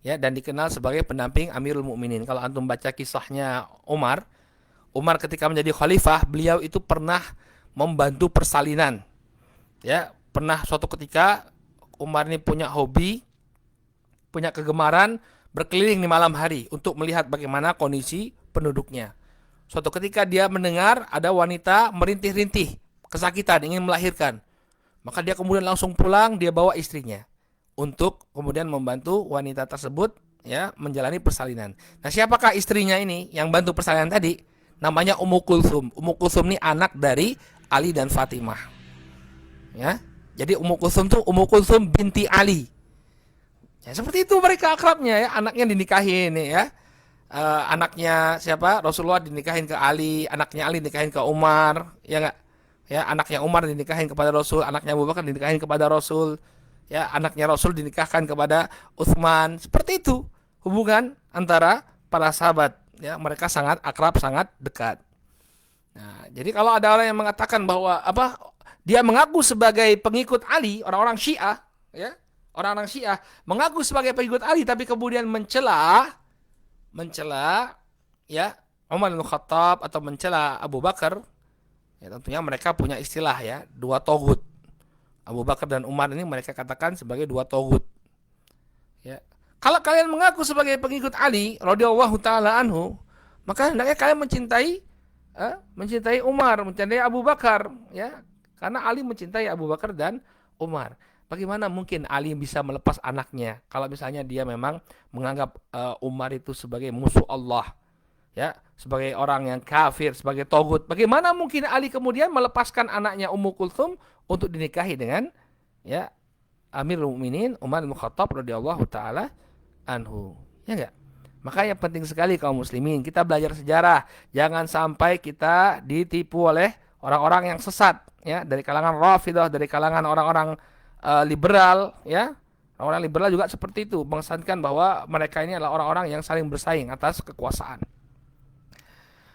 Ya, dan dikenal sebagai pendamping Amirul Mukminin. Kalau antum baca kisahnya Umar ketika menjadi khalifah, beliau itu pernah membantu persalinan. Ya, pernah suatu ketika Umar ini punya hobi, punya kegemaran berkeliling di malam hari untuk melihat bagaimana kondisi penduduknya. Suatu ketika dia mendengar ada wanita merintih-rintih, kesakitan, ingin melahirkan. Maka dia kemudian langsung pulang, dia bawa istrinya untuk kemudian membantu wanita tersebut ya menjalani persalinan. Nah, siapakah istrinya ini yang bantu persalinan tadi? Namanya Ummu Kulthum. Ummu Kulthum ini anak dari Ali dan Fatimah. Ya. Jadi Ummu Kulthum itu Ummu Kulthum binti Ali. Ya, seperti itu mereka akrabnya ya, anaknya dinikahin ya. Anaknya siapa? Rasulullah dinikahin ke Ali, anaknya Ali dinikahin ke Umar, ya enggak? Ya, anaknya Umar dinikahin kepada Rasul, anaknya Abu Bakar dinikahin kepada Rasul. Ya, anaknya Rasul dinikahkan kepada Utsman. Seperti itu hubungan antara para sahabat. Ya, mereka sangat akrab, sangat dekat. Nah, jadi kalau ada orang yang mengatakan bahwa dia mengaku sebagai pengikut Ali, orang-orang Syiah, ya, orang-orang Syiah mengaku sebagai pengikut Ali tapi kemudian mencela ya Umar bin Khattab atau mencela Abu Bakar, ya tentunya mereka punya istilah ya, dua togut. Abu Bakar dan Umar ini mereka katakan sebagai dua togut. Ya. Kalau kalian mengaku sebagai pengikut Ali radhiyallahu taala anhu, maka hendaknya kalian mencintai Umar, mencintai Abu Bakar, ya. Karena Ali mencintai Abu Bakar dan Umar. Bagaimana mungkin Ali bisa melepas anaknya kalau misalnya dia memang menganggap Umar itu sebagai musuh Allah, ya, sebagai orang yang kafir, sebagai togut. Bagaimana mungkin Ali kemudian melepaskan anaknya Ummu Kulthum untuk dinikahi dengan ya Amirul Mukminin Umar bin Khattab radhiyallahu taala anhu. Ya enggak? Maka yang penting sekali kaum muslimin, kita belajar sejarah. Jangan sampai kita ditipu oleh orang-orang yang sesat, ya, dari kalangan Rafidhah, dari kalangan orang-orang liberal, ya. Orang-orang liberal juga seperti itu, mengesankan bahwa mereka ini adalah orang-orang yang saling bersaing atas kekuasaan.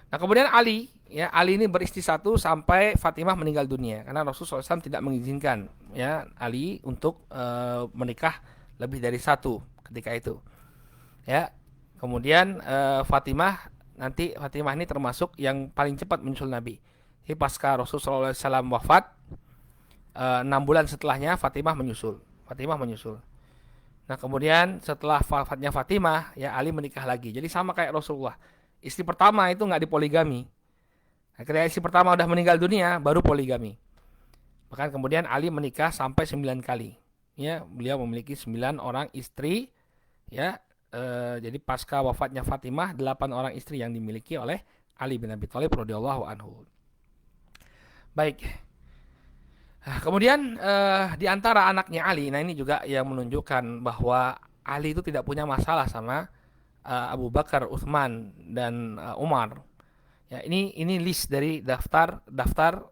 Nah, kemudian Ali, ya, Ali ini beristri satu sampai Fatimah meninggal dunia karena Rasulullah SAW tidak mengizinkan ya Ali untuk menikah lebih dari satu ketika itu. Ya, kemudian Fatimah ini termasuk yang paling cepat menyusul Nabi. Jadi pasca Rasulullah SAW wafat, 6 bulan setelahnya Fatimah menyusul. Nah, kemudian setelah wafatnya Fatimah, ya Ali menikah lagi. Jadi sama kayak Rasulullah. Istri pertama itu nggak dipoligami. Nah, ketika istri pertama udah meninggal dunia, baru poligami. Bahkan kemudian Ali menikah sampai 9 kali. Ya, beliau memiliki 9 orang istri. Ya, jadi pasca wafatnya Fatimah, 8 orang istri yang dimiliki oleh Ali bin Abi Thalib radhiyallahu anhu. Baik. Nah, kemudian di antara anaknya Ali, nah ini juga yang menunjukkan bahwa Ali itu tidak punya masalah sama Abu Bakar, Utsman dan Umar. Ya, ini list dari daftar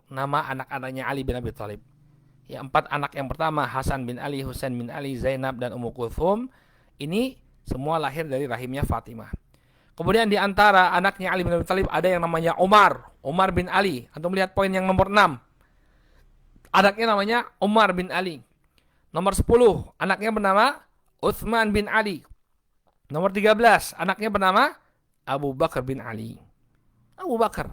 nama anak-anaknya Ali bin Abi Thalib. Ya, 4 anak yang pertama Hasan bin Ali, Husain bin Ali, Zainab dan Ummu Kulthum ini semua lahir dari rahimnya Fatimah. Kemudian di antara anaknya Ali bin Abi Thalib ada yang namanya Umar bin Ali. Antum melihat poin yang nomor 6. Anaknya namanya Umar bin Ali. Nomor 10, anaknya bernama Utsman bin Ali. Nomor 13, anaknya bernama Abu Bakar bin Ali. Abu Bakar.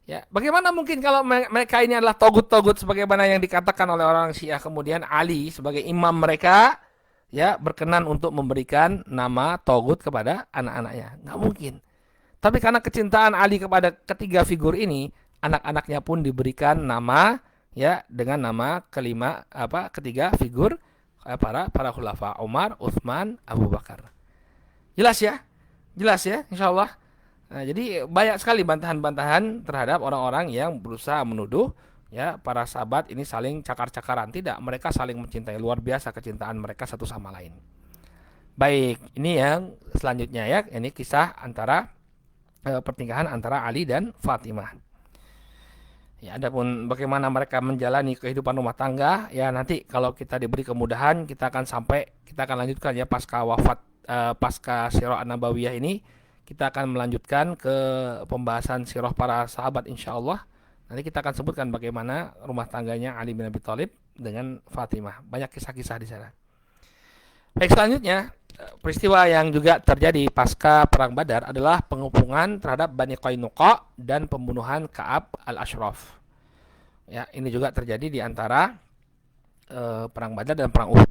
Ya, bagaimana mungkin kalau mereka ini adalah togut-togut sebagaimana yang dikatakan oleh orang Syiah, kemudian Ali sebagai imam mereka ya berkenan untuk memberikan nama togut kepada anak-anaknya? Nggak mungkin. Tapi karena kecintaan Ali kepada ketiga figur ini, anak-anaknya pun diberikan nama ya dengan nama ketiga figur para khulafa, Umar, Utsman, Abu Bakar. Jelas ya, insyaallah. Nah, jadi banyak sekali bantahan-bantahan terhadap orang-orang yang berusaha menuduh ya para sahabat ini saling cakar-cakaran. Tidak, mereka saling mencintai, luar biasa kecintaan mereka satu sama lain. Baik, ini yang selanjutnya ya, ini kisah antara pernikahan antara Ali dan Fatimah. Ya, adapun bagaimana mereka menjalani kehidupan rumah tangga, ya nanti kalau kita diberi kemudahan kita akan lanjutkan ya pasca Sirah An-Nabawiyah ini kita akan melanjutkan ke pembahasan sirah para sahabat insyaallah. Nanti kita akan sebutkan bagaimana rumah tangganya Ali bin Abi Thalib dengan Fatimah. Banyak kisah-kisah di sana. Baik, selanjutnya peristiwa yang juga terjadi pasca perang Badar adalah pengepungan terhadap Bani Qainuqa dan pembunuhan Ka'ab al-Ashraf. Ya, ini juga terjadi di antara perang Badar dan perang Uhud.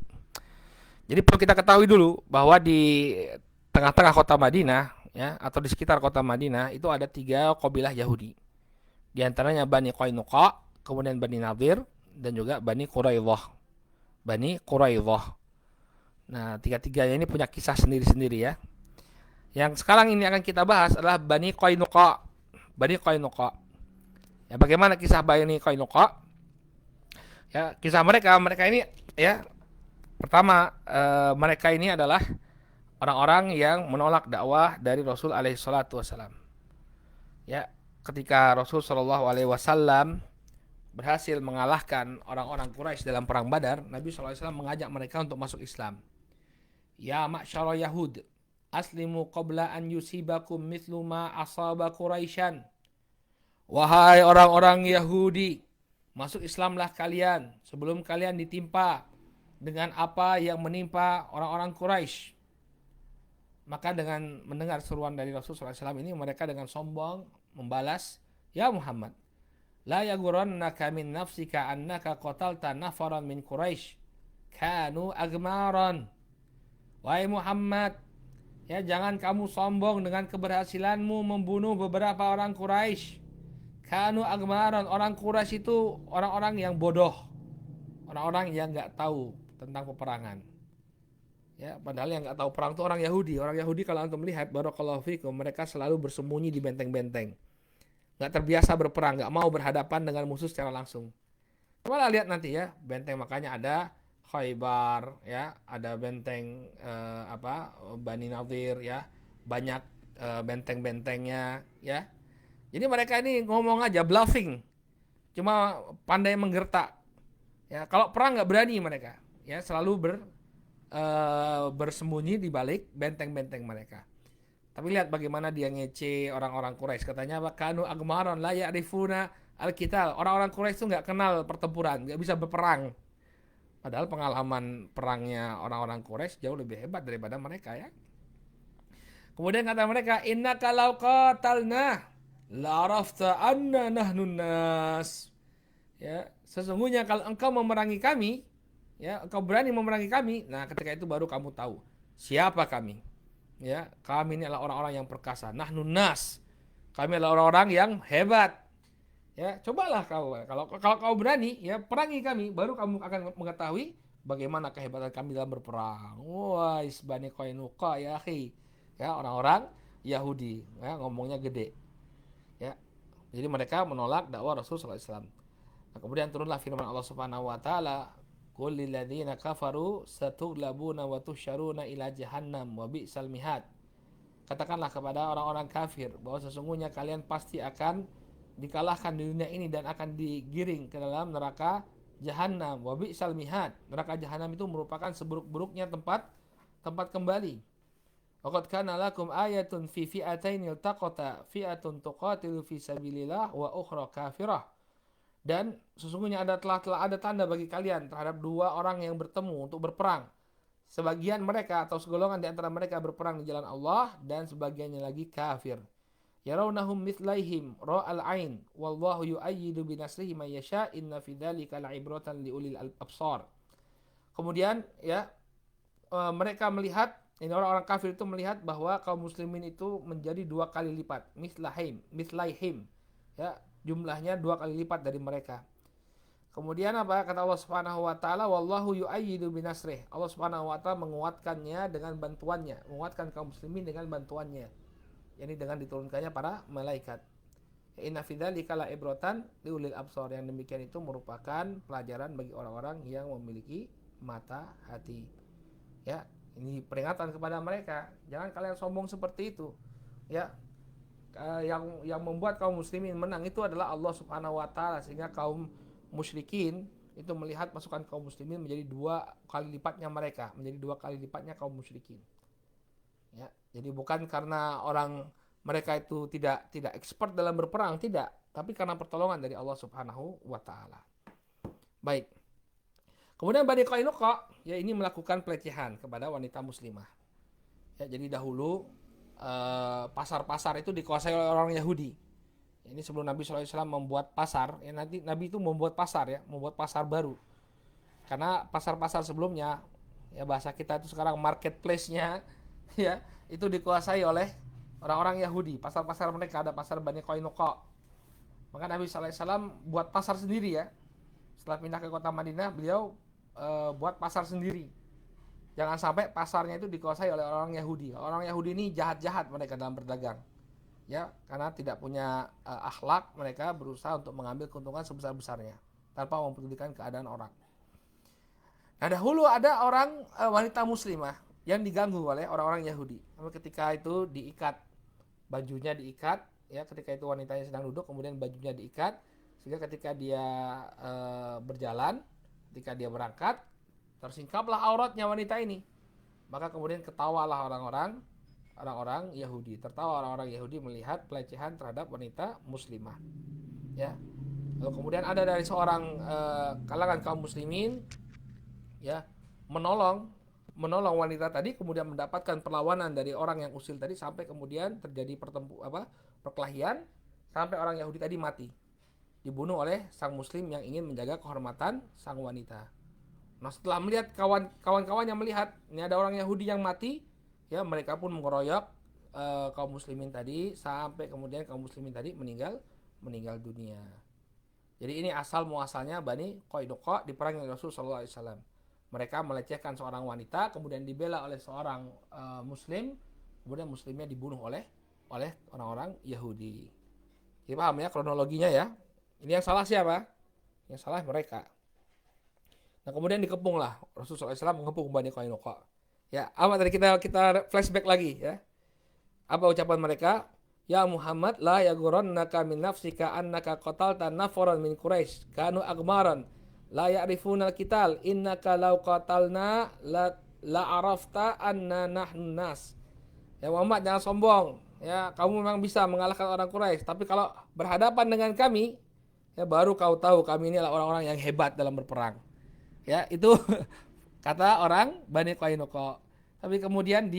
Jadi perlu kita ketahui dulu bahwa di tengah-tengah kota Madinah ya atau di sekitar kota Madinah itu ada 3 kabilah Yahudi. Di antaranya Bani Qainuqa, kemudian Bani Nadir dan juga Bani Quraidah. Nah, 3-tiganya ini punya kisah sendiri-sendiri ya. Yang sekarang ini akan kita bahas adalah Bani Qainuqa. Ya, bagaimana kisah Bani Qainuqa? Ya, kisah mereka ini ya. Pertama, mereka ini adalah orang-orang yang menolak dakwah dari Rasul alaihi salatu wasallam. Ya, ketika Rasul sallallahu alaihi wasallam berhasil mengalahkan orang-orang Quraisy dalam perang Badar, Nabi sallallahu alaihi wasallam mengajak mereka untuk masuk Islam. Ya ma'syara Yahud, aslimu qabla an yusibakum mithlu ma asaba Quraisyan. Wahai orang-orang Yahudi, masuk Islamlah kalian sebelum kalian ditimpa dengan apa yang menimpa orang-orang Quraisy. Maka dengan mendengar seruan dari Rasulullah SAW ini, mereka dengan sombong membalas, "Ya Muhammad, la yagurannaka min nafsika annaka qatalta nafaran min Quraisy kanu agmaran." Wahai Muhammad, ya jangan kamu sombong dengan keberhasilanmu membunuh beberapa orang Quraisy. Kanu agmaran, orang Quraisy itu orang-orang yang bodoh, orang-orang yang nggak tahu tentang peperangan. Ya, padahal yang nggak tahu perang itu orang Yahudi. Orang Yahudi kalau antum melihat, barakallahu fikum, mereka selalu bersembunyi di benteng-benteng. Nggak terbiasa berperang, nggak mau berhadapan dengan musuh secara langsung. Coba lihat nanti ya, benteng makanya ada Khaybar, ya, ada benteng Bani Nadir, ya, banyak benteng-bentengnya, ya. Jadi mereka ini ngomong aja bluffing, cuma pandai menggertak. Ya, kalau perang nggak berani mereka, ya, selalu bersembunyi di balik benteng-benteng mereka. Tapi lihat bagaimana dia ngece orang-orang Quraisy. Katanya kanu agmaron la ya'rifuna al-qital. Orang-orang Quraisy itu nggak kenal pertempuran, nggak bisa berperang. Padahal pengalaman perangnya orang-orang Quraisy jauh lebih hebat daripada mereka, ya. Kemudian kata mereka, innaka law qatalna la arafta anna nahnun nas. Ya, sesungguhnya kalau engkau memerangi kami, ya, engkau berani memerangi kami, nah ketika itu baru kamu tahu siapa kami. Ya, kami ini adalah orang-orang yang perkasa. Nahnun nas. Kami adalah orang-orang yang hebat. Ya, cobalah kalau kau berani, ya, perangi kami, baru kamu akan mengetahui bagaimana kehebatan kami dalam berperang. Wah, Bani Qainuqa ya, akhi. Ya, orang-orang Yahudi, ya, ngomongnya gede. Ya. Jadi mereka menolak dakwah Rasulullah SAW. Nah, kemudian turunlah firman Allah Subhanahu wa taala, "Qul lil ladzina kafaru satughlabuna wa tusyaruna ila jahannam wa bi'sal mihad." Katakanlah kepada orang-orang kafir bahwa sesungguhnya kalian pasti akan dikalahkan di dunia ini dan akan digiring ke dalam neraka Jahannam. Wa bi'sal mihad. Neraka Jahannam itu merupakan seburuk-buruknya tempat kembali. Waqad kana lakum ayatun fi fi'atayn iltaqata fi'atun tuqatilu fi sabilillah wa ukhra kafirah. Dan sesungguhnya telah ada tanda bagi kalian terhadap dua orang yang bertemu untuk berperang. Sebagian mereka atau segolongan di antara mereka berperang di jalan Allah dan sebagiannya lagi kafir. Yarawnahum mithlaihim ra'al ain wallahu yu'ayyidu binasrihi may yasha inna fi dzalika la'ibratan liulil absar. Kemudian, ya, mereka melihat, ini orang-orang kafir itu melihat bahwa kaum muslimin itu menjadi dua kali lipat, mithlaihim, ya, jumlahnya dua kali lipat dari mereka. Kemudian apa kata Allah Subhanahu wa taala, wallahu yu'ayyidu binasrih. Allah Subhanahu wa taala menguatkannya dengan bantuannya, menguatkan kaum muslimin dengan bantuannya. Yani dengan diturunkannya para malaikat. Inna fi dzalika la ibratan liulil absar. Yang demikian itu merupakan pelajaran bagi orang-orang yang memiliki mata hati. Ya, ini peringatan kepada mereka, jangan kalian sombong seperti itu. Ya, yang membuat kaum muslimin menang itu adalah Allah Subhanahu wa taala, sehingga kaum musyrikin itu melihat pasukan kaum muslimin menjadi dua kali lipatnya mereka, menjadi dua kali lipatnya kaum musyrikin. Ya, jadi bukan karena orang mereka itu tidak expert dalam berperang, tidak, tapi karena pertolongan dari Allah Subhanahu wa taala. Baik. Kemudian Bani Qainuqa, ya, ini melakukan pelecehan kepada wanita muslimah. Ya, jadi dahulu pasar-pasar itu dikuasai oleh orang Yahudi. Ini sebelum Nabi SAW membuat pasar, ya, nanti Nabi itu membuat pasar, ya, membuat pasar baru. Karena pasar-pasar sebelumnya, ya, bahasa kita itu sekarang marketplace-nya, ya, itu dikuasai oleh orang-orang Yahudi. Pasar-pasar mereka, ada pasar Bani Qainuqa. Maka Nabi SAW buat pasar sendiri, ya. Setelah pindah ke kota Madinah, beliau buat pasar sendiri. Jangan sampai pasarnya itu dikuasai oleh orang Yahudi. Orang Yahudi ini jahat-jahat mereka dalam berdagang. Ya, karena tidak punya akhlak, mereka berusaha untuk mengambil keuntungan sebesar-besarnya tanpa mempedulikan keadaan orang. Nah, dahulu ada orang wanita muslimah yang diganggu oleh orang-orang Yahudi. Ketika itu diikat, bajunya diikat, ya, ketika itu wanitanya sedang duduk, kemudian bajunya diikat, sehingga ketika dia berjalan, ketika dia berangkat, tersingkaplah auratnya wanita ini. Maka kemudian ketawalah orang-orang Yahudi. Tertawa orang-orang Yahudi melihat pelecehan terhadap wanita muslimah. Ya. Lalu kemudian ada dari seorang kalangan kaum muslimin, ya, menolong menolong wanita tadi, kemudian mendapatkan perlawanan dari orang yang usil tadi, sampai kemudian terjadi perkelahian, sampai orang Yahudi tadi mati, dibunuh oleh sang muslim yang ingin menjaga kehormatan sang wanita. Nah, setelah melihat kawan-kawan yang melihat ini ada orang Yahudi yang mati, ya mereka pun mengeroyok kaum muslimin tadi, sampai kemudian kaum muslimin tadi meninggal dunia. Jadi ini asal muasalnya Bani Qainuqa diperangi oleh Rasulullah SAW. Mereka melecehkan seorang wanita, kemudian dibela oleh seorang muslim, kemudian muslimnya dibunuh oleh orang-orang Yahudi. Jadi paham ya kronologinya ya. Ini yang salah siapa? Yang salah mereka. Nah, kemudian dikepunglah Rasulullah SAW mengepung Bani Qainuqa. Ya, apa tadi kita flashback lagi ya. Apa ucapan mereka? Ya Muhammad, la yaghurannaka min nafsika annaka qatalta nafaran min Quraisy kanu agmaran la ya'rifuna al-qital innaka law qatalna la arafta anna nahnu nas. Ya Muhammad, jangan sombong. Ya, kamu memang bisa mengalahkan orang Quraisy, tapi kalau berhadapan dengan kami, ya baru kau tahu kami ini adalah orang-orang yang hebat dalam berperang. Ya, itu kata orang Bani Qainuqa. Tapi kemudian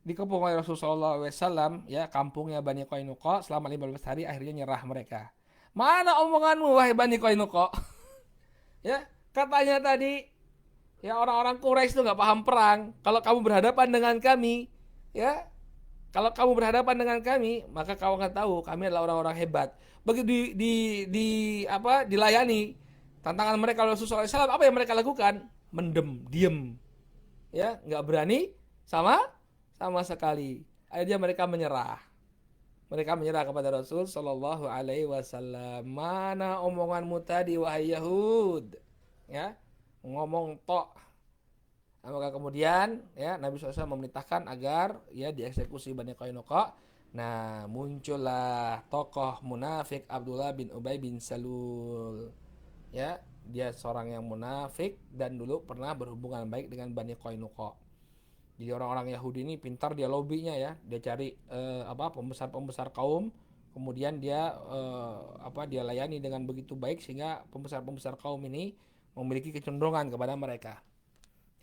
dikepung oleh Rasulullah SAW, ya kampungnya Bani Qainuqa selama 15 hari, akhirnya nyerah mereka. Mana omonganmu wahai Bani Qainuqa? Ya, katanya tadi ya orang-orang Quraisy itu nggak paham perang. Kalau kamu berhadapan dengan kami, ya kalau kamu berhadapan dengan kami, maka kau akan tahu kami adalah orang-orang hebat. Begitu dilayani tantangan mereka oleh Rasulullah SAW, apa yang mereka lakukan? Mendem, diem, ya nggak berani sama sekali. Akhirnya mereka menyerah. Mereka menyerah kepada Rasul Shallallahu Alaihi Wasallam. Mana omonganmu tadi wahai Yahud? Ya, ngomong tok. Nah, maka kemudian ya Nabi SAW memerintahkan agar ya dieksekusi Bani Qainuqa. Nah, muncullah tokoh munafik Abdullah bin Ubay bin Salul. Ya, dia seorang yang munafik dan dulu pernah berhubungan baik dengan Bani Qainuqa. Jadi orang-orang Yahudi ini pintar, dia lobbynya ya, dia cari pembesar-pembesar kaum, kemudian dia dia layani dengan begitu baik sehingga pembesar-pembesar kaum ini memiliki kecenderungan kepada mereka.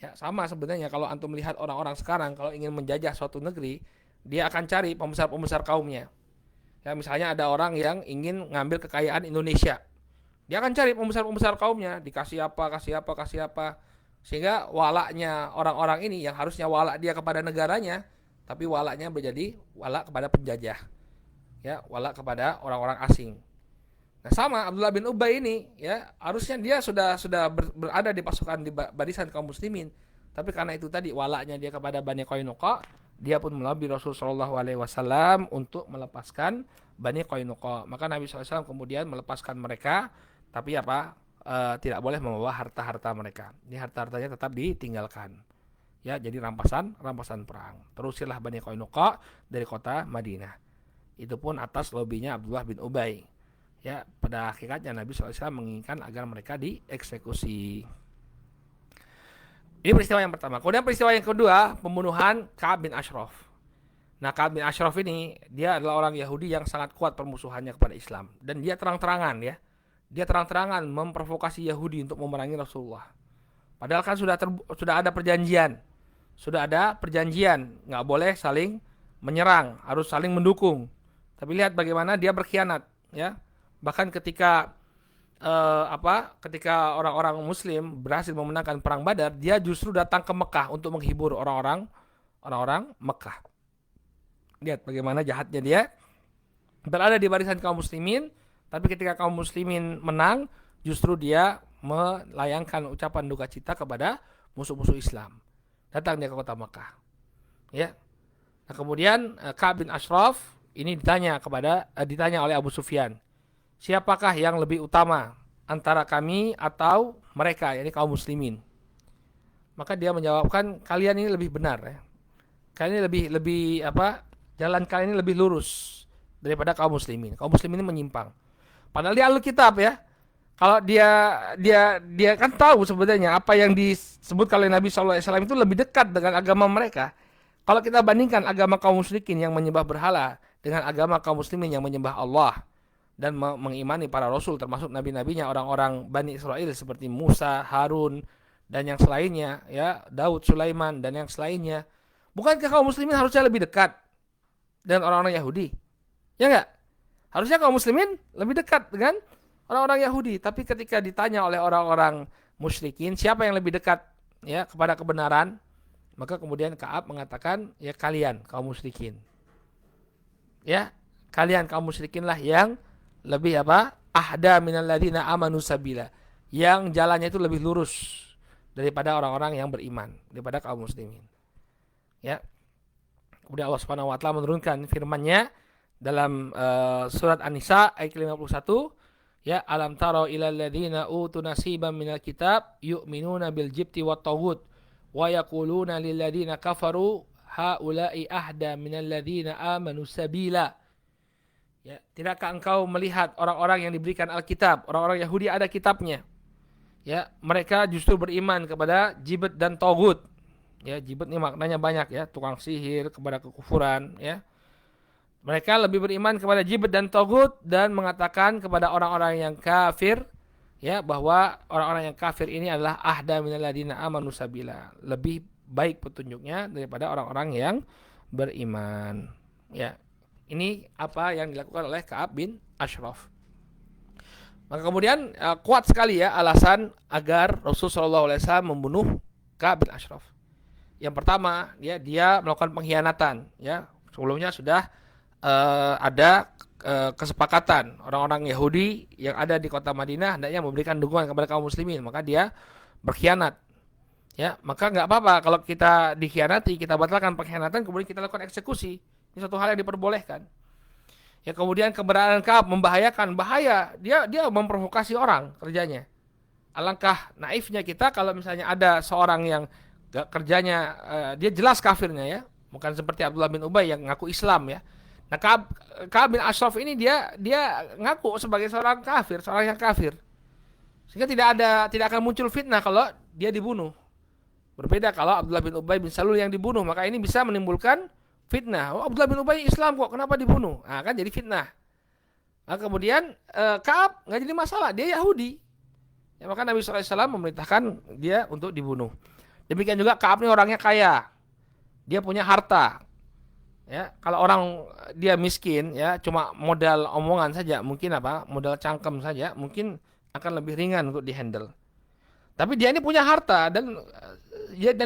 Ya, sama sebenarnya kalau antum melihat orang-orang sekarang kalau ingin menjajah suatu negeri, dia akan cari pembesar-pembesar kaumnya. Ya, misalnya ada orang yang ingin ngambil kekayaan Indonesia. Dia akan cari pembesar-pembesar kaumnya, dikasih apa. Sehingga walaknya orang-orang ini yang harusnya walak dia kepada negaranya, tapi walaknya menjadi walak kepada penjajah. Ya, walak kepada orang-orang asing. Nah, sama Abdullah bin Ubay ini, ya, harusnya dia sudah berada di pasukan di barisan kaum muslimin. Tapi karena itu tadi walaknya dia kepada Bani Qainuqa, dia pun melobi Rasul Shallallahu Alaihi Wasallam untuk melepaskan Bani Qainuqa. Maka Nabi SAW kemudian melepaskan mereka. Tapi tidak boleh membawa harta-harta mereka. Ini harta-hartanya tetap ditinggalkan. Ya, jadi rampasan perang. Terusirlah Bani Qainuqa dari kota Madinah. Itu pun atas lobinya Abdullah bin Ubay. Ya, pada hakikatnya Nabi SAW menginginkan agar mereka dieksekusi. Ini peristiwa yang pertama. Kemudian peristiwa yang kedua, pembunuhan Ka'ab bin Ashraf. Nah, Ka'ab bin Ashraf ini dia adalah orang Yahudi yang sangat kuat permusuhannya kepada Islam, dan dia terang-terangan memprovokasi Yahudi untuk memerangi Rasulullah. Padahal kan sudah ada perjanjian, nggak boleh saling menyerang, harus saling mendukung. Tapi lihat bagaimana dia berkhianat, ya. Bahkan ketika orang-orang Muslim berhasil memenangkan perang Badar, dia justru datang ke Mekah untuk menghibur orang-orang Mekah. Lihat bagaimana jahatnya dia, berada di barisan kaum muslimin. Tapi ketika kaum muslimin menang, justru dia melayangkan ucapan duka cita kepada musuh-musuh Islam. Datang dia ke kota Mekah. Ya. Nah, kemudian Ka'ab bin Ashraf ini ditanya oleh Abu Sufyan, siapakah yang lebih utama antara kami atau mereka, yakni kaum muslimin? Maka dia menjawabkan, kalian ini lebih benar, ya. Kalian ini lebih jalan kalian ini lebih lurus daripada kaum muslimin. Kaum muslimin ini menyimpang. Padahal dia ahli kitab, ya. Kalau dia kan tahu sebenarnya apa yang disebut oleh Nabi SAW itu lebih dekat dengan agama mereka. Kalau kita bandingkan agama kaum musyrikin yang menyembah berhala dengan agama kaum muslimin yang menyembah Allah dan mengimani para rasul termasuk nabi-nabinya, orang-orang Bani Israel seperti Musa, Harun, dan yang selainnya, ya, Daud, Sulaiman dan yang selainnya. Bukankah kaum muslimin harusnya lebih dekat dengan orang-orang Yahudi? Ya enggak? Harusnya kaum muslimin lebih dekat dengan orang-orang Yahudi, tapi ketika ditanya oleh orang-orang musyrikin, siapa yang lebih dekat ya kepada kebenaran? Maka kemudian Ka'ab mengatakan, ya kalian kaum musyrikin. Ya, kalian kaum musyrikin lah yang lebih apa? Ahda minal ladzina amanu sabila. Yang jalannya itu lebih lurus daripada orang-orang yang beriman, daripada kaum muslimin. Ya. Kemudian Allah Subhanahu wa taala menurunkan firman-Nya dalam surat An-Nisa ayat 51, ya, alam taro ilal ladzina utu nasiban minal kitab yu'minuna bil jibti wat taghut wa yaquluna lil ladzina kafaru haula'i ahda minal ladzina amanu sabila. Ya, tidakkah engkau melihat orang-orang yang diberikan Alkitab, orang-orang Yahudi ada kitabnya. Ya, mereka justru beriman kepada jibt dan taghut. Ya, jibt ini maknanya banyak ya, tukang sihir, kepada kekufuran, ya. Mereka lebih beriman kepada jibt dan taghut dan mengatakan kepada orang-orang yang kafir, ya, bahwa orang-orang yang kafir ini adalah ahda minal ladzina amanu sabila, lebih baik petunjuknya daripada orang-orang yang beriman. Ya. Ini apa yang dilakukan oleh Ka'ab bin Ashraf. Maka kemudian kuat sekali ya alasan agar Rasulullah SAW membunuh Ka'ab bin Ashraf. Yang pertama, ya, dia melakukan pengkhianatan. Ya, sebelumnya sudah ada kesepakatan orang-orang Yahudi yang ada di kota Madinah hendaknya memberikan dukungan kepada kaum muslimin, maka dia berkhianat. Ya, maka nggak apa-apa kalau kita dikhianati, kita batalkan pengkhianatan, kemudian kita lakukan eksekusi. Ini satu hal yang diperbolehkan. Ya, kemudian keberadaan Ka'ab membahayakan, bahaya. Dia memprovokasi orang kerjanya. Alangkah naifnya kita kalau misalnya ada seorang yang kerjanya dia jelas kafirnya ya, bukan seperti Abdullah bin Ubay yang ngaku Islam ya. Nah, Ka'ab bin Ashraf ini dia ngaku sebagai seorang kafir, seorang yang kafir. Sehingga tidak akan muncul fitnah kalau dia dibunuh. Berbeda kalau Abdullah bin Ubay bin Salul yang dibunuh, maka ini bisa menimbulkan fitnah. Oh, Abdullah bin Ubay Islam kok, kenapa dibunuh? Nah, kan jadi fitnah. Nah, kemudian Ka'ab nggak jadi masalah, dia Yahudi. Ya, maka Nabi SAW memerintahkan dia untuk dibunuh. Demikian juga Ka'ab ini orangnya kaya, dia punya harta. Ya, kalau orang dia miskin, ya cuma modal omongan saja, mungkin modal cangkem saja, mungkin akan lebih ringan untuk dihandle. Tapi dia ini punya harta dan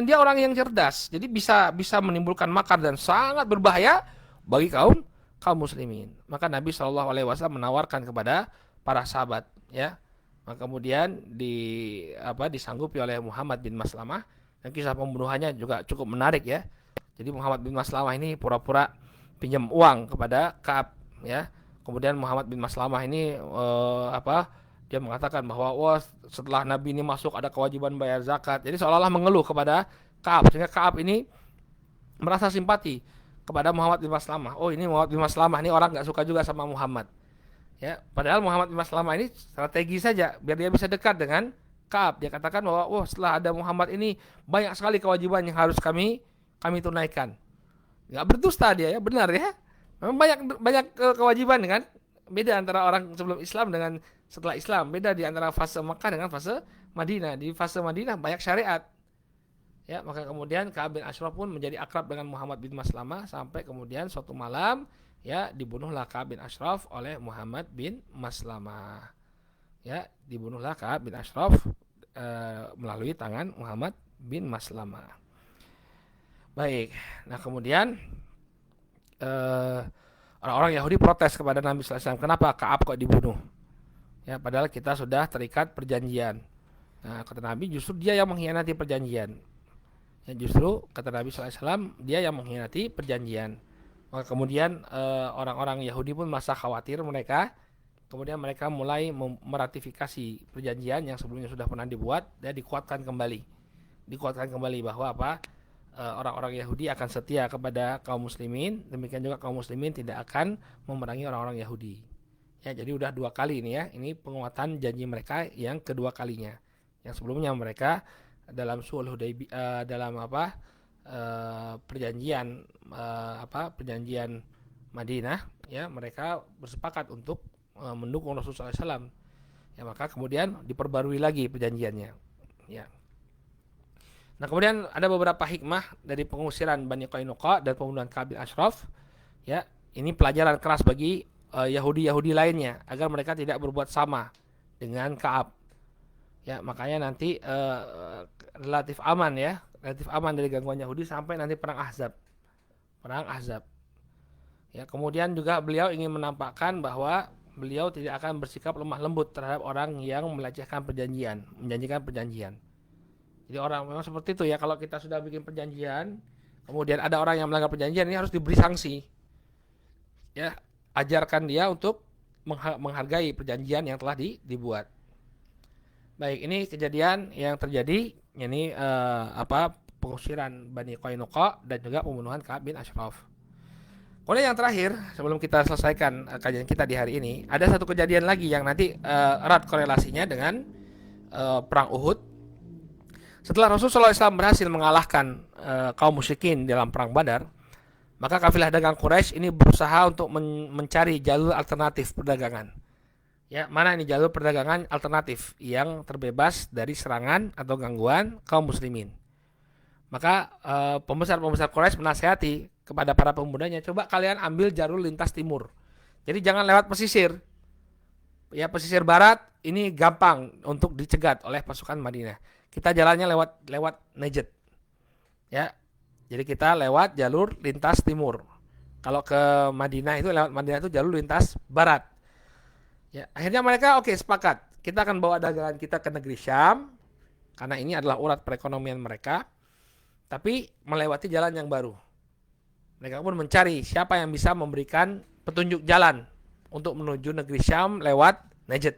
dia orang yang cerdas, jadi bisa menimbulkan makar dan sangat berbahaya bagi kaum muslimin. Maka Nabi SAW menawarkan kepada para sahabat, ya. Maka kemudian disanggupi oleh Muhammad bin Maslamah, dan kisah pembunuhannya juga cukup menarik ya. Jadi Muhammad bin Maslamah ini pura-pura pinjam uang kepada Ka'ab, ya. Kemudian Muhammad bin Maslamah ini dia mengatakan bahwa setelah Nabi ini masuk ada kewajiban bayar zakat. Jadi seolah-olah mengeluh kepada Ka'ab, sehingga Ka'ab ini merasa simpati kepada Muhammad bin Maslamah. Oh, ini Muhammad bin Maslamah ini orang nggak suka juga sama Muhammad. Ya, padahal Muhammad bin Maslamah ini strategi saja biar dia bisa dekat dengan Ka'ab. Dia katakan bahwa setelah ada Muhammad ini banyak sekali kewajiban yang harus kami tunaikan. Nggak berdusta dia ya, benar ya. Memang banyak kewajiban kan. Beda antara orang sebelum Islam dengan setelah Islam. Beda di antara fase Makkah dengan fase Madinah. Di fase Madinah banyak syariat. Ya, maka kemudian Ka'ab bin Ashraf pun menjadi akrab dengan Muhammad bin Maslamah sampai kemudian suatu malam ya dibunuhlah Ka'ab bin Ashraf oleh Muhammad bin Maslamah. Ya, dibunuhlah Ka'ab bin Ashraf melalui tangan Muhammad bin Maslamah. Baik. Nah, kemudian orang-orang Yahudi protes kepada Nabi SAW. Kenapa Ka'ab kok dibunuh? Ya, padahal kita sudah terikat perjanjian. Nah, kata Nabi justru dia yang mengkhianati perjanjian. Ya, justru kata Nabi SAW dia yang mengkhianati perjanjian. Maka kemudian orang-orang Yahudi pun merasa khawatir mereka. Kemudian mereka mulai meratifikasi perjanjian yang sebelumnya sudah pernah dibuat dan dikuatkan kembali. Dikuatkan kembali bahwa orang-orang Yahudi akan setia kepada kaum muslimin, demikian juga kaum muslimin tidak akan memerangi orang-orang Yahudi. Ya, jadi udah 2 kali ini ya. Ini penguatan janji mereka yang kedua kalinya. Yang sebelumnya mereka dalam Sulh Hudaybiyah perjanjian Madinah ya, mereka bersepakat untuk mendukung Rasulullah SAW. Ya, maka kemudian diperbarui lagi perjanjiannya. Ya. Nah, kemudian ada beberapa hikmah dari pengusiran Bani Qainuqa dan pembunuhan Ka'ab bin Ashraf. Ya, ini pelajaran keras bagi Yahudi-Yahudi lainnya agar mereka tidak berbuat sama dengan Ka'ab. Ya, makanya nanti relatif aman ya, relatif aman dari gangguan Yahudi sampai nanti perang Ahzab. Perang Ahzab. Ya, kemudian juga beliau ingin menampakkan bahwa beliau tidak akan bersikap lemah lembut terhadap orang yang melecehkan perjanjian, menjanjikan perjanjian. Jadi orang memang seperti itu ya, kalau kita sudah bikin perjanjian, kemudian ada orang yang melanggar perjanjian, ini harus diberi sanksi. Ya, ajarkan dia untuk menghargai perjanjian yang telah dibuat. Baik, ini kejadian yang terjadi, ini pengusiran Bani Qainuqa dan juga pembunuhan Ka'ab bin Ashraf. Kemudian yang terakhir, sebelum kita selesaikan kajian kita di hari ini, ada satu kejadian lagi yang nanti erat korelasinya dengan perang Uhud. Setelah Rasulullah SAW berhasil mengalahkan kaum musyrikin dalam perang Badar, maka kafilah dagang Quraisy ini berusaha untuk mencari jalur alternatif perdagangan. Ya, mana ini jalur perdagangan alternatif yang terbebas dari serangan atau gangguan kaum muslimin. Maka pembesar-pembesar Quraisy menasihati kepada para pemudanya, coba kalian ambil jalur lintas timur. Jadi jangan lewat pesisir. Ya, pesisir barat ini gampang untuk dicegat oleh pasukan Madinah. Kita jalannya lewat Najd. Ya. Jadi kita lewat jalur lintas timur. Kalau ke Madinah itu jalur lintas barat. Ya, akhirnya mereka sepakat. Kita akan bawa dagangan kita ke negeri Syam karena ini adalah urat perekonomian mereka. Tapi melewati jalan yang baru. Mereka pun mencari siapa yang bisa memberikan petunjuk jalan untuk menuju negeri Syam lewat Najd.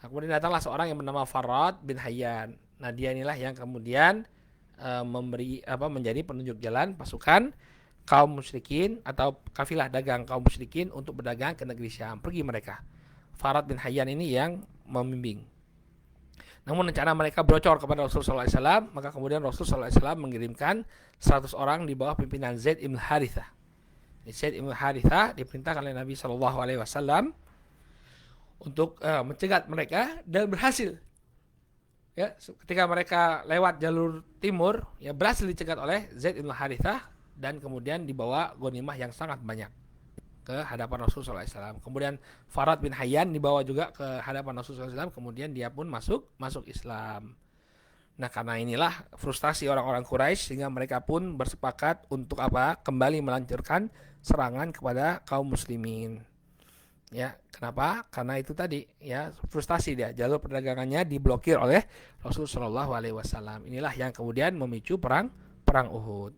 Nah, kemudian datanglah seorang yang bernama Farad bin Hayyan. Nah, dia inilah yang kemudian menjadi penunjuk jalan pasukan kaum musyrikin atau kafilah dagang kaum musyrikin untuk berdagang ke negeri Syam. Pergi mereka. Farad bin Hayyan ini yang membimbing. Namun rencana mereka bocor kepada Rasulullah SAW, maka kemudian Rasulullah SAW mengirimkan 100 orang di bawah pimpinan Zaid ibn Harithah. Zaid ibn Harithah diperintahkan oleh Nabi SAW untuk mencegat mereka dan berhasil. Ya, ketika mereka lewat jalur timur, ya berhasil dicegat oleh Zaid ibn Harithah dan kemudian dibawa ghanimah yang sangat banyak ke hadapan Rasulullah SAW. Kemudian Farad bin Hayyan dibawa juga ke hadapan Rasulullah SAW. Kemudian dia pun masuk Islam. Nah, karena inilah frustasi orang-orang Quraisy sehingga mereka pun bersepakat untuk kembali melancarkan serangan kepada kaum muslimin. Ya, kenapa? Karena itu tadi, ya frustasi dia. Jalur perdagangannya diblokir oleh Rasulullah SAW. Inilah yang kemudian memicu perang Uhud.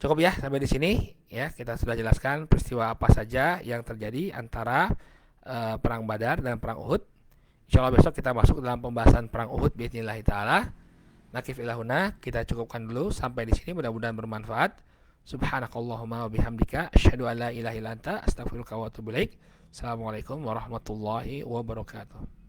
Cukup ya sampai di sini. Ya, kita sudah jelaskan peristiwa apa saja yang terjadi antara perang Badar dan perang Uhud. Insyaallah besok kita masuk dalam pembahasan perang Uhud biidznillah taala. Nakif ilahuna, kita cukupkan dulu sampai di sini, mudah-mudahan bermanfaat. Subhanakallahumma wa bihamdika asyhadu an la ilaha illa anta astaghfiruka wa atubu ilaik. Assalamualaikum warahmatullahi wabarakatuh.